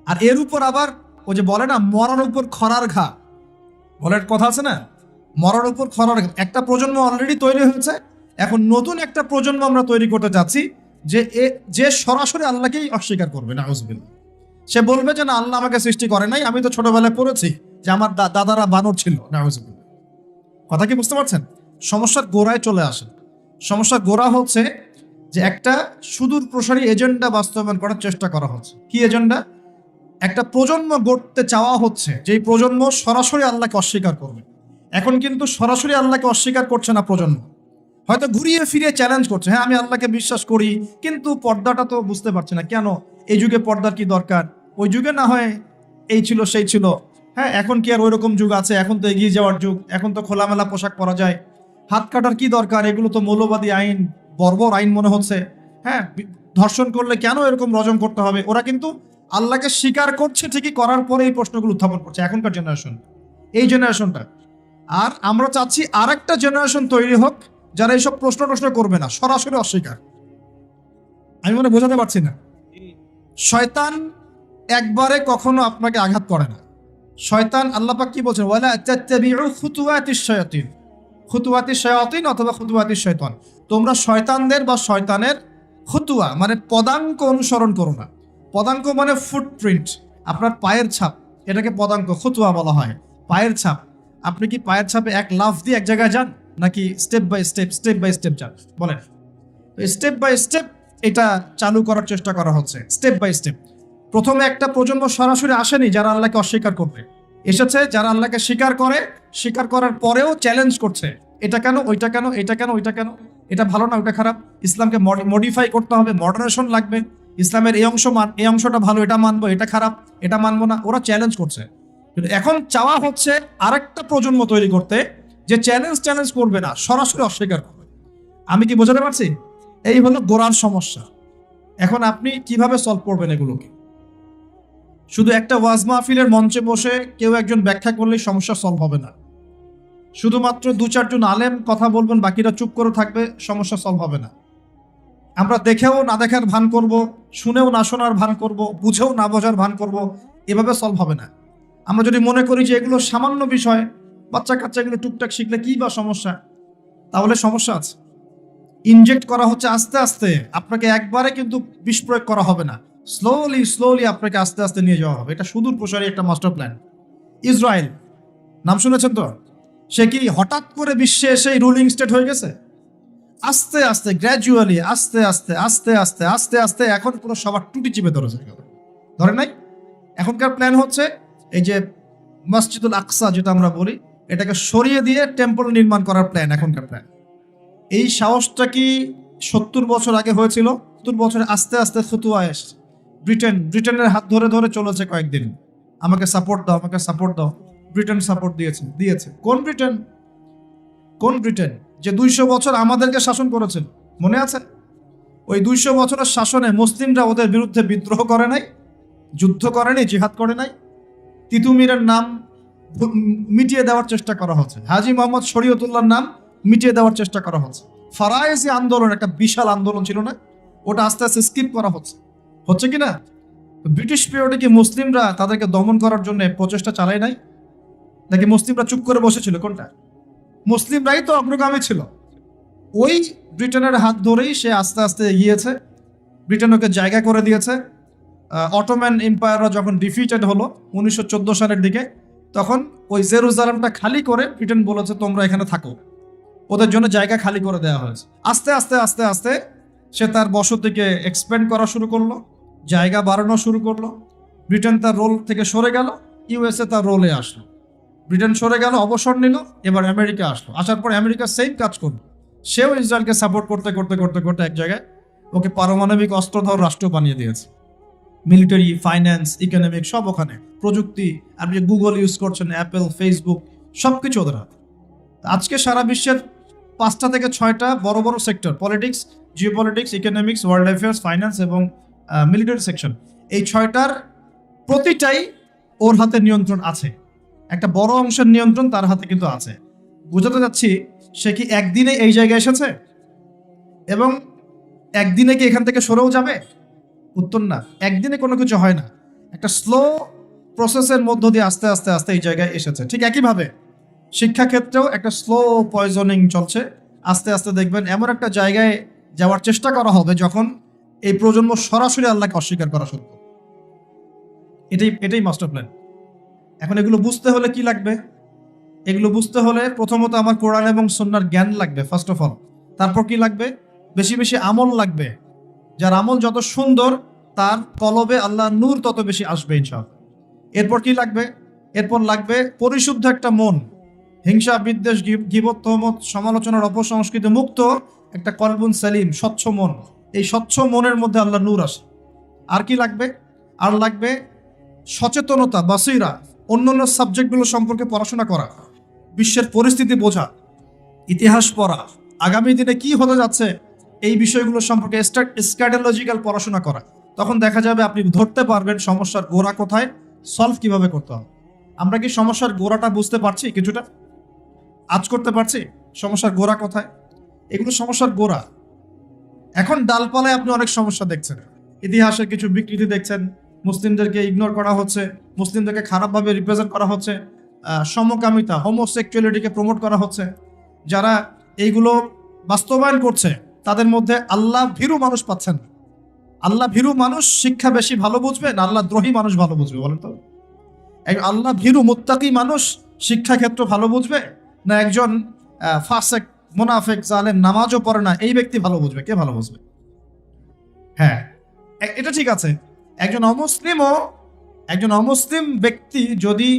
আর এর উপর আবার ওই যে বলে না, মরার উপর খরার ঘা, বলার কথা আছে না, মরার উপর খরার ঘা। একটা প্রজন্ম অলরেডি তৈরি হয়েছে, এখন নতুন একটা প্রজন্ম আমরা তৈরি করতে যাচ্ছি যে সরাসরি আল্লাহকেই অস্বীকার করবে, নাউজুবিল্লাহ। সে বলবে যে না, আল্লাহ আমাকে সৃষ্টি করে নাই, আমি তো ছোটবেলায় পড়েছি যে আমার দাদারা বানর ছিল, নাউজুবিল্লাহ। কথা কি বুঝতে পারছেন? সমস্যার গোড়ায় চলে আসেন। সমস্যার গোড়া হচ্ছে যে একটা সুদূর প্রসারী এজেন্ডা বাস্তবায়ন করার চেষ্টা করা হচ্ছে। কি এজেন্ডা? একটা প্রজন্ম গড়তে চাওয়া হচ্ছে, যেই প্রজন্ম সরাসরি আল্লাহকে অস্বীকার করবে। এখন কিন্তু সরাসরি আল্লাহকে অস্বীকার করছে না প্রজন্ম, হয়তো ঘুরিয়ে ফিরিয়ে চ্যালেঞ্জ করছে, হ্যাঁ আমি আল্লাহকে বিশ্বাস করি, কিন্তু পর্দাটা তো বুঝতে পারছি না, কেন এই যুগে পর্দার কি দরকার? ওই যুগে না হয় এই ছিল সেই ছিল, হ্যাঁ এখন কি আর ওই রকম যুগ আছে? এখন তো এগিয়ে যাওয়ার যুগ, এখন তো খোলামেলা পোশাক পরা যায়, হাত কাটার কি দরকার? এগুলো তো মৌলবাদী আইন, বর্বর আইন মনে হচ্ছে, হ্যাঁ ধর্ষণ করলে কেন এরকম রজম করতে হবে? ওরা কিন্তু আল্লাহকে স্বীকার করছে ঠিকই, করার পরে এই প্রশ্নগুলো উত্থাপন করছে এখনকার জেনারেশন, এই জেনারেশনটা। আর আমরা চাচ্ছি আর একটা জেনারেশন তৈরি হোক যারা এইসব প্রশ্ন করবে না, সরাসরি অস্বীকার। আমি মনে বোঝাতে পারছি না? শয়তান একবারে কখনো আপনাকে আঘাত করে না। শয়তান, আল্লাহ পাক কি বলছেন? ওয়ালা তাত্তাবিউ খুতুওয়াতিশ শায়াতিন, খুতুওয়াতিশ শায়াতিন অথবা খুতুওয়াতিশ শয়তান। তোমরা শয়তানদের বা শয়তানের খুতুয়া মানে পদাঙ্ক অনুসরণ করো না। পদাঙ্ক মানে ফুটপ্রিন্ট, আপনার পায়ের ছাপ, এটাকে পদাঙ্ক, খুতুয়া বলা হয়। পায়ের ছাপ। আপনি কি পায়ের ছাপে এক লাফ দিয়ে এক জায়গায় যান, নাকি স্টেপ বাই স্টেপ যান? বলেন। স্টেপ বাই স্টেপ এটা চালু করার চেষ্টা করা হচ্ছে, স্টেপ বাই স্টেপ। প্রথমে একটা প্রজন্ম সরাসরি আসেনি যারা আল্লাহকে অস্বীকার করবে, এসেছে যারা আল্লাহকে স্বীকার করে, স্বীকার করার পরেও চ্যালেঞ্জ করছে, এটা কেন, ওইটা কেন, এটা কেন, ওইটা কেন, এটা ভালো না, ওটা খারাপ, ইসলামকে মডিফাই করতে হবে, মডারেশন লাগবে, ইসলামের এই অংশটা ভালো, এটা মানবো, এটা খারাপ, এটা মানবো না। ওরা চ্যালেঞ্জ করছে। কিন্তু এখন চাওয়া হচ্ছে আরেকটা প্রজন্ম তৈরি করতে যে চ্যালেঞ্জ করবে না, সরাসরি অস্বীকার করবে। আমি কি বোঝাতে পারছি? এই হলো গোড়ার সমস্যা। এখন আপনি কিভাবে সলভ করবেন এগুলোকে? শুধু একটা ওয়াজ মাহফিলের মঞ্চে বসে কেউ একজন ব্যাখ্যা করলেই সমস্যা সলভ হবে না। শুধুমাত্র 2-4 জন আলেম কথা বলবেন, বাকিরা চুপ করে থাকবে, সমস্যা সলভ হবে না। আমরা দেখেও না দেখার ভান করব, শুনেও না শোনার ভান করব, বুঝেও না বোঝার ভান করব, এভাবে সলভ হবে না। আমরা যদি মনে করি যে এগুলো সামান্য বিষয়, বাচ্চা কাচ্চা এগুলো টুকটাক শিখলে কি বা সমস্যা, তাহলে সমস্যা আছে। ইনজেক্ট করা হচ্ছে আস্তে আস্তে, আপনাকে একবারে কিন্তু বিষ প্রয়োগ করা হবে না, স্লোলি আপনাকে আস্তে আস্তে নিয়ে যাওয়া হবে। এটা সুদূর প্রসারী একটা মাস্টার প্ল্যান। ইসরায়েল নাম শুনেছেন তো? সে কি হঠাৎ করে বিশ্বে এসে রুলিং স্টেট হয়ে গেছে? আস্তে আস্তে, গ্র্যাজুয়ালি, আস্তে আস্তে আস্তে আস্তে আস্তে আস্তে এখন পুরো সবার টুটি চিপে ধরেছে, ধরে নাই? এখনকার প্ল্যান হচ্ছে এই যে মসজিদুল আকসা যেটা আমরা বলি, এটাকে সরিয়ে দিয়ে টেম্পল নির্মাণ করার প্ল্যান এখনকার প্ল্যান। এই সাহসটা কি 70 বছর আগে হয়েছিল? 70 বছরে আস্তে আস্তে ফতুয়া এসছে। ব্রিটেনের হাত ধরে ধরে চলেছে কয়েকদিন, আমাকে সাপোর্ট দাও। ব্রিটেন সাপোর্ট দিয়েছে। কোন ব্রিটেন যে 200 বছর আমাদেরকে শাসন করেছেন, মনে আছে? ওই 200 বছরের শাসনে মুসলিমরা ওদের বিরুদ্ধে বিদ্রোহ করে নাই, যুদ্ধ করেনি, জিহাদ করে নাই। তিতুমিরের নাম মিটিয়ে দেওয়ার চেষ্টা করা হচ্ছে, হাজী মোহাম্মদ শরীয়তুল্লাহর নাম মিটিয়ে দেওয়ার চেষ্টা করা হচ্ছে। ফারায়েজি আন্দোলন একটা বিশাল আন্দোলন ছিল না? ওটা আস্তে আস্তে স্কিপ করা হচ্ছে কি না? ব্রিটিশ পিরিয়ডে কি মুসলিমরা তাদেরকে দমন করার জন্য প্রচেষ্টা চালায় নাই, নাকি মুসলিমরা চুপ করে বসেছিল? কোনটা? মুসলিমরাই তো অগ্রগামী ছিল। ওই ব্রিটেনের হাত ধরেই সে আস্তে আস্তে এগিয়েছে, ব্রিটেন ওকে জায়গা করে দিয়েছে। অটোম্যান এম্পায়াররা যখন ডিফিটেড হলো 1914 সালের দিকে, তখন ওই জেরুজালেমটা খালি করে ব্রিটেন বলেছে তোমরা এখানে থাকো, ওদের জন্য জায়গা খালি করে দেওয়া হয়েছে। আস্তে আস্তে আস্তে আস্তে সে তার বসতিকে এক্সপ্যান্ড করা শুরু করলো, জায়গা বাড়ানো শুরু করলো। ব্রিটেন তার রোল থেকে সরে গেল, ইউএসএ তার রোলে আসলো। ব্রিটেন সরে গেল, অবসর নিল, এবার আমেরিকা আসলো। আসার পর আমেরিকা সেম কাজ করলো, সেও ইসরায়েলকে সাপোর্ট করতে করতে করতে করতে এক জায়গায় ওকে পারমাণবিক অস্ত্রধর রাষ্ট্র বানিয়ে দিয়েছে। মিলিটারি, ফাইন্যান্স, ইকোনমিক সব ওখানে, প্রযুক্তি, আপনি যে গুগল ইউজ করছেন, অ্যাপেল, ফেসবুক, সবকিছু ওদের হাতে। আজকে সারা বিশ্বের 5টা থেকে 6টা বড় বড় sector, politics, geopolitics, economics, world affairs, finance এবং মিলিটারি সেকশন, এই 6টার প্রতিটাই ওর হাতে নিয়ন্ত্রণ আছে, একটা বড় অংশের নিয়ন্ত্রণ তার হাতে কিন্তু আছে। বুঝাতে যাচ্ছি, সে কি একদিনে এই জায়গায় এসেছে এবং একদিনে কি এখান থেকে সরেও যাবে? উত্তর না, একদিনে কোনো কিছু হয় না, একটা স্লো প্রসেসের মধ্য দিয়ে আস্তে আস্তে আস্তে এই জায়গায় এসেছে। ঠিক একইভাবে শিক্ষাক্ষেত্রেও একটা স্লো পয়জনিং চলছে। আস্তে আস্তে দেখবেন এমন একটা জায়গায় যাওয়ার চেষ্টা করা হবে যখন এই প্রজন্ম সরাসরি আল্লাহকে অস্বীকার করা শুরু করবে। এটাই মাস্টার প্ল্যান। এখন এগুলো বুঝতে হলে কি লাগবে? এগুলো বুঝতে হলে প্রথমত আমার কোরআন এবং সুন্নাহর জ্ঞান লাগবে, ফার্স্ট অফ অল। তারপর কি লাগবে? বেশি বেশি আমল লাগবে। যার আমল যত সুন্দর, তার কলবে আল্লাহর নূর তত বেশি আসবে ইনশাআল্লাহ। এরপর কি লাগবে? এরপর লাগবে পরিশুদ্ধ একটা মন, হিংসা, বিদ্বেষ, গীবত, তহমত, সমালোচনার অপসংস্কৃতি মুক্ত একটা কলবুন সালিম, স্বচ্ছ মন। এই স্বচ্ছ মনের মধ্যে আল্লাহ নূর আসে। আর কি লাগবে? আর লাগবে সচেতনতা, বাসিরা, অন্যান্য সাবজেক্টগুলো সম্পর্কে পড়াশোনা করা, বিশ্বের পরিস্থিতি বোঝা, ইতিহাস পড়া, আগামী দিনে কি হতে যাচ্ছে এই বিষয়গুলো সম্পর্কে স্ট্র্যাটেলজিক্যাল পড়াশোনা করা। তখন দেখা যাবে আপনি ধরতে পারবেন সমস্যার গোড়া কোথায়, সলভ কিভাবে করতে হবে। আমরা কি সমস্যার গোড়াটা বুঝতে পারছি? কিছুটা আজ করতে পারছি সমস্যার গোড়া কোথায়? এগুলো সমস্যার গোড়া। এখন ডালপালায় আপনি অনেক সমস্যা দেখছেন, ইতিহাসের কিছু বিকৃতি দেখছেন, মুসলিমদেরকে ইগনোর করা হচ্ছে, মুসলিমদেরকে খারাপভাবে রিপ্রেজেন্ট করা হচ্ছে, সমকামিতা, হোমোসেক্সুয়ালিটিকে প্রমোট করা হচ্ছে। যারা এইগুলো বাস্তবায়ন করছে তাদের মধ্যে আল্লাহ ভীরু মানুষ পাচ্ছেন। আল্লাহ ভীরু মানুষ শিক্ষা বেশি ভালো বুঝবে না আল্লাহ দ্রোহী মানুষ ভালো বুঝবে? বলেন তো। আল্লাহ ভীরু মুত্তাকি মানুষ শিক্ষাক্ষেত্র ভালো বুঝবে না একজন ফাসেক, মুনাফিক, জালেম, নামাজও পড়ে না এই ব্যক্তি ভালো বুঝবে? কে ভালো বুঝবে? হ্যাঁ, এটা ঠিক আছে। একজন অমুসলিম ব্যক্তি যদি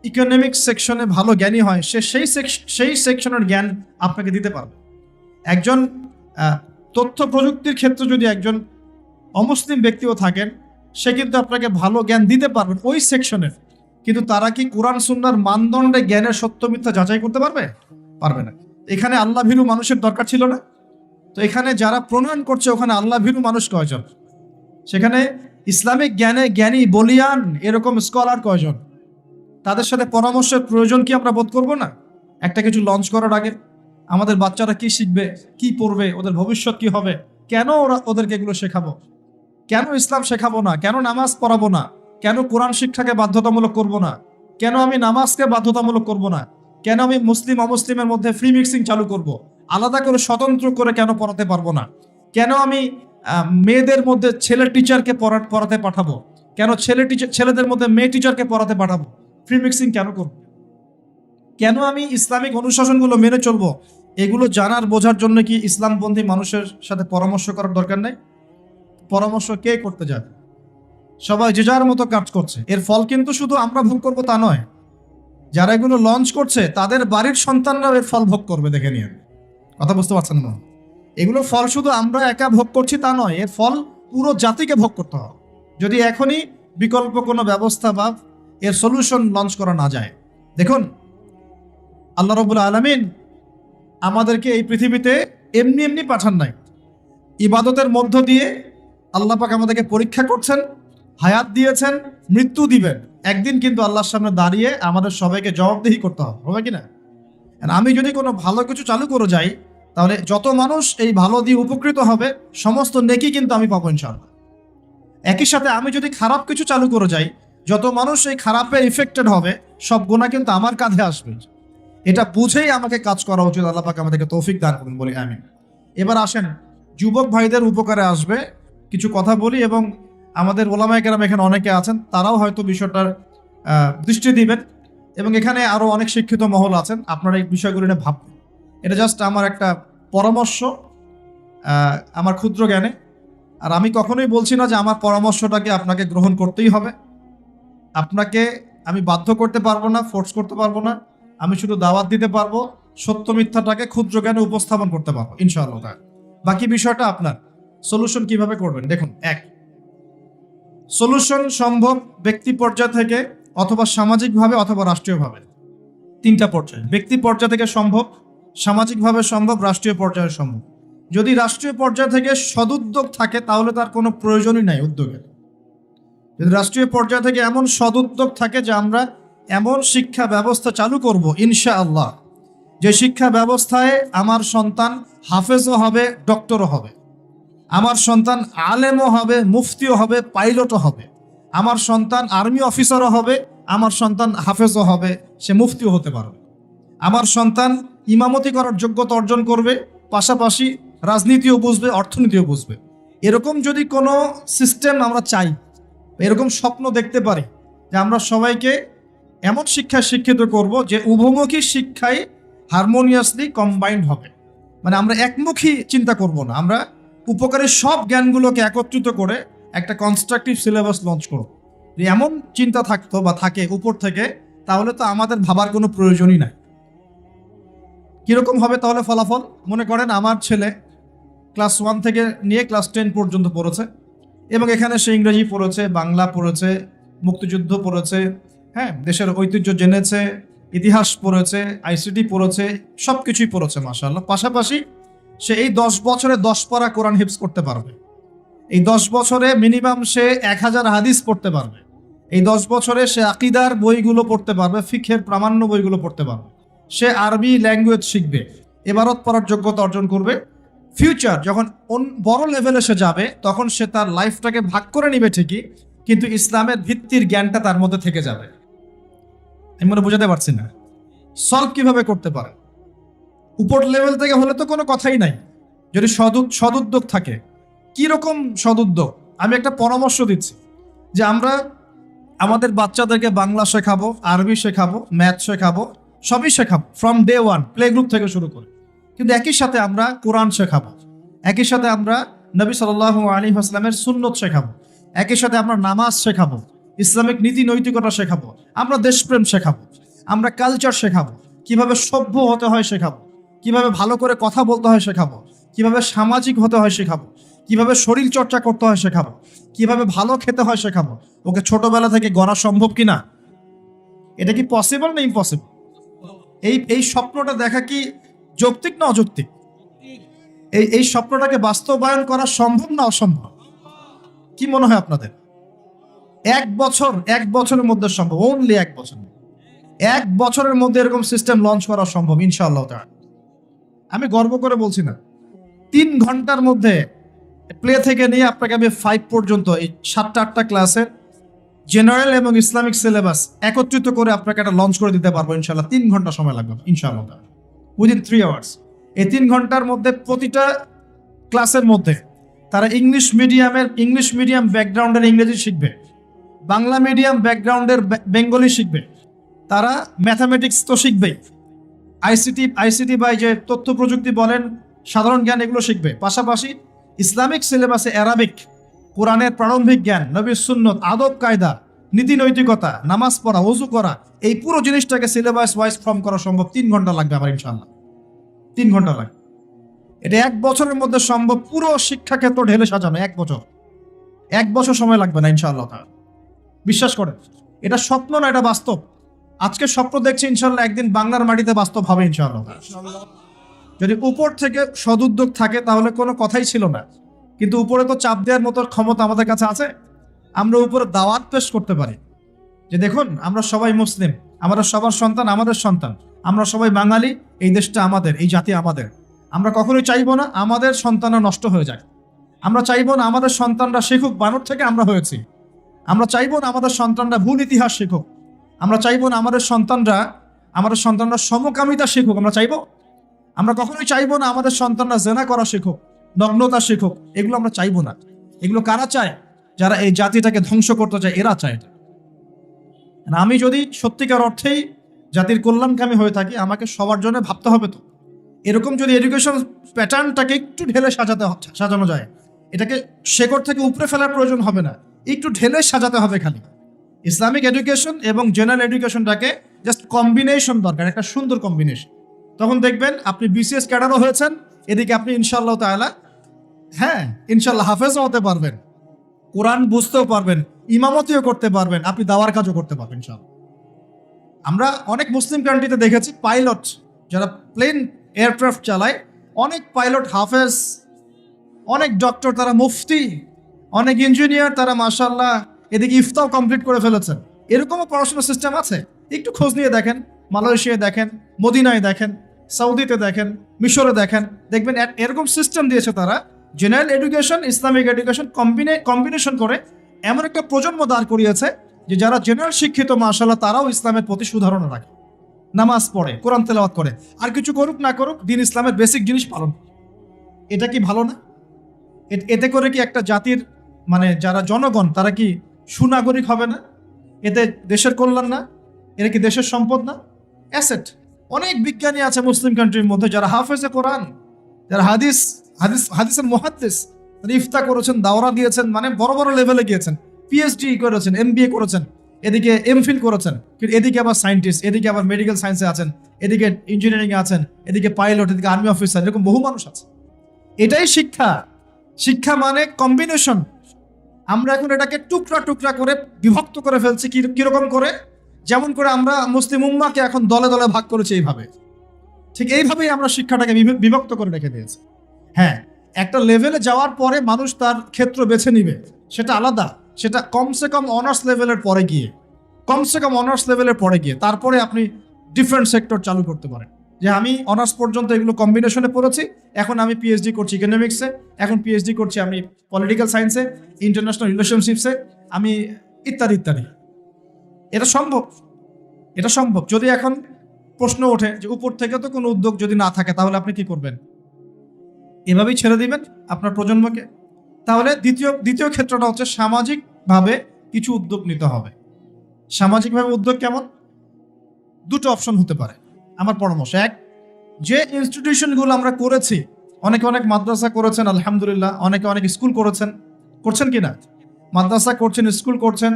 ইকোনমিক সেকশনে ভালো জ্ঞানী হয়, সে সেই সেকশনের জ্ঞান আপনাকে দিতে পারবে। একজন তথ্য প্রযুক্তির ক্ষেত্রে যদি একজন অমুসলিম ব্যক্তিও থাকেন, সে কিন্তু আপনাকে ভালো জ্ঞান দিতে পারবেন ওই সেকশনের। কিন্তু তারা কি কোরআন সুন্নাহর মানদণ্ডে জ্ঞানের সত্য মিথ্যা যাচাই করতে পারবে? পারবে না। এখানে আল্লাহ ভীরু মানুষের দরকার ছিল না? তো এখানে যারা প্রণয়ন করছে ওখানে আল্লাহ ভীরু মানুষ কয়জন? সেখানে ইসলামিক জ্ঞানে জ্ঞানী বলিয়ান এরকম স্কলার কয়জন? তাদের সাথে পরামর্শের প্রয়োজন কি আমরা বোধ করব না? একটা কিছু লঞ্চ করার আগে আমাদের বাচ্চারা কি শিখবে, কি পড়বে, ওদের ভবিষ্যৎ কি হবে, কেন ওদেরকে এগুলো শেখাবো? কেন ইসলাম শেখাবো না? কেন নামাজ পড়াবো না? কেন কোরআন শিক্ষাকে বাধ্যতামূলক করব না? কেন আমি নামাজকে বাধ্যতামূলক করব না? কেন আমি মুসলিম অমুসলিমের মধ্যে ফ্রি মিক্সিং চালু করব? আলাদা করে স্বতন্ত্র করে কেন পড়াতে পারবো না? কেন আমি মেয়েদের মধ্যে ছেলে টিচারকে পড়াতে পাঠাবো? কেন ছেলেদের মধ্যে মেয়ে টিচারকে পড়াতে পাঠাবো? ফ্রি মিক্সিং কেন করব? কেন আমি ইসলামিক অনুশাসনগুলো মেনে চলবো? এগুলো জানার বোঝার জন্য কি ইসলামপন্থী মানুষের সাথে পরামর্শ করার দরকার নেই? পরামর্শ কে করতে যাবে? সবাই যে যার মতো কাজ করছে। এর ফল কিন্তু শুধু আমরা ভোগ করবো তা নয়, যারা এগুলো লঞ্চ করছে তাদের বাড়ির সন্তানরাও এর ফল ভোগ করবে। দেখে নিয়ে কথা বুঝতে পারছেন না? এগুলো ফল শুধু আমরা একা ভোগ করছি তা নয়, এর ফল পুরো জাতিকে ভোগ করতে হবে যদি এখনই বিকল্প কোনো ব্যবস্থা বা এর সলিউশন লঞ্চ করা না যায়। দেখুন, আল্লাহ রাব্বুল আলামিন আমাদেরকে এই পৃথিবীতে এমনি এমনি পাঠান নাই। ইবাদতের মধ্য দিয়ে আল্লাহ পাক আমাদেরকে পরীক্ষা করছেন, হায়াত দিয়েছেন, মৃত্যু দিবেন। একদিন কিন্তু আল্লাহর সামনে দাঁড়িয়ে আমাদের সবাইকে জবাবদিহি করতে হবে কিনা? আমি যদি কোনো ভালো কিছু চালু করে যাই, তাহলে যত মানুষ এই ভালো দিয়ে উপকৃত হবে সমস্ত নেকি কিন্তু আমি পাবো ইনশাআল্লাহ। একই সাথে আমি যদি খারাপ কিছু চালু করে যাই, যত মানুষ এই খারাপে ইফেক্টেড হবে সব গুনাহ কিন্তু আমার কাঁধে আসবে। এটা বুঝেই আমাকে কাজ করা উচিত। আল্লাহ পাক আমাদেরকে তৌফিক দান করুন, বলি আমিন। এবার আসেন, যুবক ভাইদের উপকারে আসবে কিছু কথা বলি, এবং আমাদের ওলামায়ে কেরাম এখানে অনেকে আছেন, তারাও হয়তো বিষয়টার দৃষ্টি দিবেন, এবং এখানে আরো অনেক শিক্ষিত মহল আছেন, আপনারা এই বিষয়গুলো নিয়ে ভাববেন। এটা জাস্ট আমার একটা পরামর্শ, আমার ক্ষুদ্র জ্ঞানে। আর আমি কখনোই বলছি না যে আমার পরামর্শটাকে আপনাকে গ্রহণ করতেই হবে। আপনাকে আমি বাধ্য করতে পারবো না, ফোর্স করতে পারবো না। আমি শুধু দাওয়াত দিতে পারবো, সত্য মিথ্যাটাকে ক্ষুদ্র জ্ঞানে উপস্থাপন করতে পারবো ইনশাআল্লাহ। বাকি বিষয়টা আপনার। সলিউশন কিভাবে করবেন দেখুন। এক, সলিউশন সম্ভব ব্যক্তি পর্যায় থেকে, অথবা সামাজিকভাবে, অথবা রাষ্ট্রীয়ভাবে। তিনটা পর্যায়ে। ব্যক্তি পর্যায় থেকে সম্ভব, সামাজিকভাবে সম্ভব, রাষ্ট্রীয় পর্যায়ে সম্ভব। যদি রাষ্ট্রীয় পর্যায় থেকে সদুদ্যোগ থাকে তাহলে তার কোনো প্রয়োজনই নাই উদ্যোগের। যদি রাষ্ট্রীয় পর্যায় থেকে এমন সদুদ্যোগ থাকে যে আমরা এমন শিক্ষা ব্যবস্থা চালু করব ইনশাআল্লাহ, যে শিক্ষা ব্যবস্থায় আমার সন্তান হাফেজও হবে, ডক্টরও হবে, আমার সন্তান আলেমও হবে, মুফতিও হবে, পাইলটও হবে, আমার সন্তান আর্মি অফিসারও হবে, আমার সন্তান হাফেজও হবে, সে মুফতিও হতে পারবে, আমার সন্তান ইমামতি করার যোগ্যতা অর্জন করবে, পাশাপাশি রাজনীতিও বুঝবে, অর্থনীতিও বুঝবে। এরকম যদি কোনো সিস্টেম আমরা চাই, এরকম স্বপ্ন দেখতে পারি যে আমরা সবাইকে এমন শিক্ষায় শিক্ষিত করব যে উভমুখী শিক্ষায় হারমোনিয়াসলি কম্বাইন্ড হবে, মানে আমরা একমুখী চিন্তা করব না, আমরা উপকারী সব জ্ঞানগুলোকে একত্রিত করে একটা কনস্ট্রাকটিভ সিলেবাস লঞ্চ করব। এমন চিন্তা থাকতো বা থাকে উপর থেকে, তাহলে তো আমাদের ভাবার কোনো প্রয়োজনই নাই। কিরকম হবে তাহলে ফলাফল? মনে করেন আমার ছেলে ক্লাস 1 থেকে নিয়ে ক্লাস 10 পর্যন্ত পড়েছে, এবং এখানে সে ইংরেজি পড়েছে, বাংলা পড়েছে, মুক্তিযুদ্ধ পড়েছে, হ্যাঁ, দেশের ঐতিহ্য জেনেছে, ইতিহাস পড়েছে, আইসিটি পড়েছে, সব কিছুই পড়েছে মাশাআল্লাহ। পাশাপাশি সে এই 10 বছরে 10 পারা কোরআন হিফজ করতে পারবে, এই 10 বছরে মিনিমাম সে 1000 হাদিস পড়তে পারবে, এই 10 বছরে সে আকীদার বইগুলো পড়তে পারবে, ফিকহের প্রামাণ্য বইগুলো পড়তে পারবে, সে আরবি ল্যাঙ্গুয়েজ শিখবে, ইবারত পড়ার যোগ্যতা অর্জন করবে। ফিউচার যখন বড় লেভেলে সে যাবে, তখন সে তার লাইফটাকে ভাগ করে নিবে ঠিকই, কিন্তু ইসলামের ভিত্তির জ্ঞানটা তার মধ্যে থেকে যাবে। আমি মনে বোঝাতে পারছি না সলভ কিভাবে করতে পারে। উপর লেভেল থেকে হলে তো কোনো কথাই নাই, যদি সদুদ্যোগ থাকে। কি রকম সদুদ্যোগ? আমি একটা পরামর্শ দিচ্ছি যে আমরা আমাদের বাচ্চাদেরকে বাংলা শেখাবো, আরবি শেখাবো, ম্যাথ শেখাবো, সবই শেখাবো ফ্রম ডে 1, প্লে গ্রুপ থেকে শুরু করে। কিন্তু একই সাথে আমরা কোরআন শেখাবো, একই সাথে আমরা নবী সাল্লাল্লাহু আলাইহি ওয়াসাল্লামের সুন্নত শেখাবো, একই সাথে আমরা নামাজ শেখাবো, ইসলামিক নীতি নৈতিকতা শেখাবো, আমরা দেশপ্রেম শেখাবো, আমরা কালচার শেখাবো, কিভাবে সভ্য হতে হয় শেখাবো, কিভাবে ভালো করে কথা বলতে হয় শেখাবো, কিভাবে সামাজিক হতে হয় শেখাবো, কিভাবে শরীর চর্চা করতে হয় শেখাবো, কিভাবে ভালো খেতে হয় শেখাবো। ওকে ছোটবেলা থেকে গড়া সম্ভব কিনা? এটা কি পসিবল না ইম্পসিবল? এই স্বপ্নটা দেখা কি যৌক্তিক না অযৌক্তিক? এই স্বপ্নটাকে বাস্তবায়ন করা সম্ভব না অসম্ভব? কি মনে হয় আপনাদের? 1 বছরের মধ্যে সম্ভব, ওনলি 1 বছরের মধ্যে এরকম সিস্টেম লঞ্চ করা সম্ভব ইনশাআল্লাহ তাআলা। আমি গর্ব করে বলছি না, 3 ঘন্টার মধ্যে প্লে থেকে নিয়ে আপনাকে আমি 5 পর্যন্ত এই 7টা-8টা ক্লাসের জেনারেল এবং ইসলামিক সিলেবাস একত্রিত করে আপনাকে একটা লঞ্চ করে দিতে পারবো ইনশাআল্লাহ। 3 ঘন্টা সময় লাগবে ইনশাআল্লাহ, উইদিন 3 আওয়ার্স। এই 3 ঘন্টার মধ্যে প্রতিটা ক্লাসের মধ্যে তারা ইংলিশ মিডিয়াম ব্যাকগ্রাউন্ডের ইংরেজি শিখবে, বাংলা মিডিয়াম ব্যাকগ্রাউন্ডের বেঙ্গলি শিখবে, তারা ম্যাথামেটিক্স তো শিখবেই, আইসিটি বা যে তথ্য প্রযুক্তি বলেন, সাধারণ জ্ঞান, এগুলো শিখবে। পাশাপাশি ইসলামিক সিলেবাসে অ্যারাবিক, কোরআনের প্রারম্ভিক জ্ঞান, নবীর সুন্নত, আদব কায়দা, নীতি নৈতিকতা, নামাজ পড়া, ওযু করা, এই পুরো জিনিসটাকে সিলেবাস ওয়াইজ ফর্ম করা সম্ভব। 3 ঘন্টা লাগবে আমার ইনশাআল্লাহ, 3 ঘন্টা লাগবে। এটা 1 বছরের মধ্যে সম্ভব, পুরো শিক্ষাক্ষেত্র ঢেলে সাজানো। 1 বছর সময় লাগবে না ইনশাআল্লাহ তাআলা, বিশ্বাস করেন। এটা স্বপ্ন না, এটা বাস্তব। আজকে স্বপ্ন দেখছি, ইনশাআল্লাহ একদিন বাংলার মাটিতে বাস্তব হবে ইনশাআল্লাহ। যদি উপর থেকে সদুদ্যোগ থাকে তাহলে কোনো কথাই ছিল না, কিন্তু উপরে তো চাপ দেওয়ার মতো ক্ষমতা আমাদের কাছে আছে। আমরা উপরে দাওয়াত পেশ করতে পারি যে দেখুন, আমরা সবাই মুসলিম, আমরা সবার সন্তান, আমাদের সন্তান, আমরা সবাই বাঙালি, এই দেশটা আমাদের, এই জাতি আমাদের। আমরা কখনোই চাইবো না আমাদের সন্তানরা নষ্ট হয়ে যায়, আমরা চাইবো না আমাদের সন্তানরা শিখুক বানর থেকে আমরা হয়েছি, আমরা চাইবো না আমাদের সন্তানরা ভুল ইতিহাস শিখুক, আমরা চাইবো না আমাদের সন্তানরা সমকামিতা শিখুক, আমরা কখনোই চাইবো না আমাদের সন্তানরা জেনা করা শিখুক, নগ্নতা শিখুক। এগুলো আমরা চাইবো না। এগুলো কারা চায়? যারা এই জাতিটাকে ধ্বংস করতে চায়, এরা চায়। আমি যদি সত্যিকার অর্থেই জাতির কল্যাণকামী হয়ে থাকি, আমাকে সবার জন্য ভাবতে হবে। তো এরকম যদি এডুকেশন প্যাটার্নটাকে একটু ঢেলে সাজানো যায়, এটাকে শেকড় থেকে উপরে ফেলার প্রয়োজন হবে না, একটু ঢেলে সাজাতে হবে। খালি ইসলামিক এডুকেশন এবং জেনারেল এডুকেশনটাকে জাস্ট কম্বিনেশন দরকার, একটা সুন্দর কম্বিনেশন। তখন দেখবেন আপনি বিসিএস ক্যাডারও হয়েছেন, এদিকে আপনি ইনশাআল্লাহ তাআলা ইনশাআল্লাহ হাফেজও হতে পারবেন, কোরআন বুঝতেও পারবেন, ইমামতিও করতে পারবেন, আপনি দাওয়ার কাজও করতে পারবেন ইনশাআল্লাহ। আমরা অনেক মুসলিম কান্ট্রিতে দেখেছি পাইলট যারা প্লেন এয়ারক্রাফট চালায়, অনেক পাইলট হাফেজ, অনেক ডক্টর তারা মুফতি, অনেক ইঞ্জিনিয়ার তারা মাশাআল্লাহ এদিকে ইফতাও কমপ্লিট করে ফেলেছেন। এরকমও পড়াশোনার সিস্টেম আছে। একটু খোঁজ নিয়ে দেখেন, মালয়েশিয়ায় দেখেন, মদিনায় দেখেন, সৌদিতে দেখেন, মিশরে দেখেন, দেখবেন এরকম সিস্টেম দিয়েছে তারা। General education, Islamic education combination করে এমন একটা প্রজন্ম দাঁড় করিয়েছে যে যারা জেনারেল শিক্ষিত মাশাআল্লাহ তারাও ইসলামের প্রতি সুধারণা রাখে, নামাজ পড়ে, কোরআন তেলাওয়াত করে, আর কিছু করুক না করুক দিন ইসলামের বেসিক জিনিস পালন করে। এটা কি ভালো না? এতে করে কি একটা জাতির মানে যারা জনগণ তারা কি সুনাগরিক হবে না? এতে দেশের কল্যাণ না? এটা কি দেশের সম্পদ না? অ্যাসেট। অনেক বিজ্ঞানী আছে মুসলিম কান্ট্রির মধ্যে যারা হাফেজে কোরআন, যারা হাদিসের মুহাদ্দিস, ইফতা করেছেন, দাওরা দিয়েছেন, মানে বড় বড় লেভেলে গিয়েছেন, পিএইচডি করেছেন, এমবিএ করেছেন, এদিকে এমফিল করেছেন, কিন্তু এদিকে আবার সায়েন্টিস্ট, এদিকে আবার মেডিকেল সায়েন্সে আছেন, এদিকে ইঞ্জিনিয়ারিং এ আছেন, এদিকে পাইলট, এদিকে আর্মি অফিসার, এরকম বহু মানুষ আছে। এটাই শিক্ষা। শিক্ষা মানে কম্বিনেশন। আমরা এখন এটাকে টুকরা টুকরা করে বিভক্ত করে ফেলছি। কিরকম করে? যেমন করে আমরা মুসলিম উম্মাহকে এখন দলে দলে ভাগ করেছি এইভাবে, ঠিক এইভাবেই আমরা শিক্ষাটাকে বিভক্ত করে রেখে দিয়েছি। হ্যাঁ, একটা লেভেলে যাওয়ার পরে মানুষ তার ক্ষেত্র বেছে নিবে, সেটা আলাদা। সেটা কমসে কম অনার্স লেভেলের পরে গিয়ে তারপরে আপনি ডিফারেন্ট সেক্টর চালু করতে পারেন। যে আমি অনার্স পর্যন্ত এগুলো কম্বিনেশনে পড়েছি, এখন আমি পিএইচডি করছি ইকোনমিক্সে, এখন পিএইচডি করছি আমি পলিটিক্যাল সায়েন্সে, ইন্টারন্যাশনাল রিলেশনশিপসে, আমি ইত্যাদি ইত্যাদি। এটা সম্ভব। যদি এখন প্রশ্ন ওঠে যে উপর থেকে তো কোনো উদ্যোগ যদি না থাকে তাহলে আপনি কি করবেন? এভাবেই ছেড়ে দিবেন আপনার প্রজন্মকে? তাহলে দ্বিতীয় ক্ষেত্রটা হচ্ছে সামাজিকভাবে কিছু উদ্যোগ নিতে হবে। সামাজিকভাবে উদ্যোগ কেমন? দুটো অপশন হতে পারে আমার পরামর্শ। এক, যে ইনস্টিটিউশনগুলো আমরা করেছি, অনেকে অনেক মাদ্রাসা করেছেন আলহামদুলিল্লাহ, অনেকে অনেক স্কুল করছেন কিনা? মাদ্রাসা করছেন, স্কুল করছেন,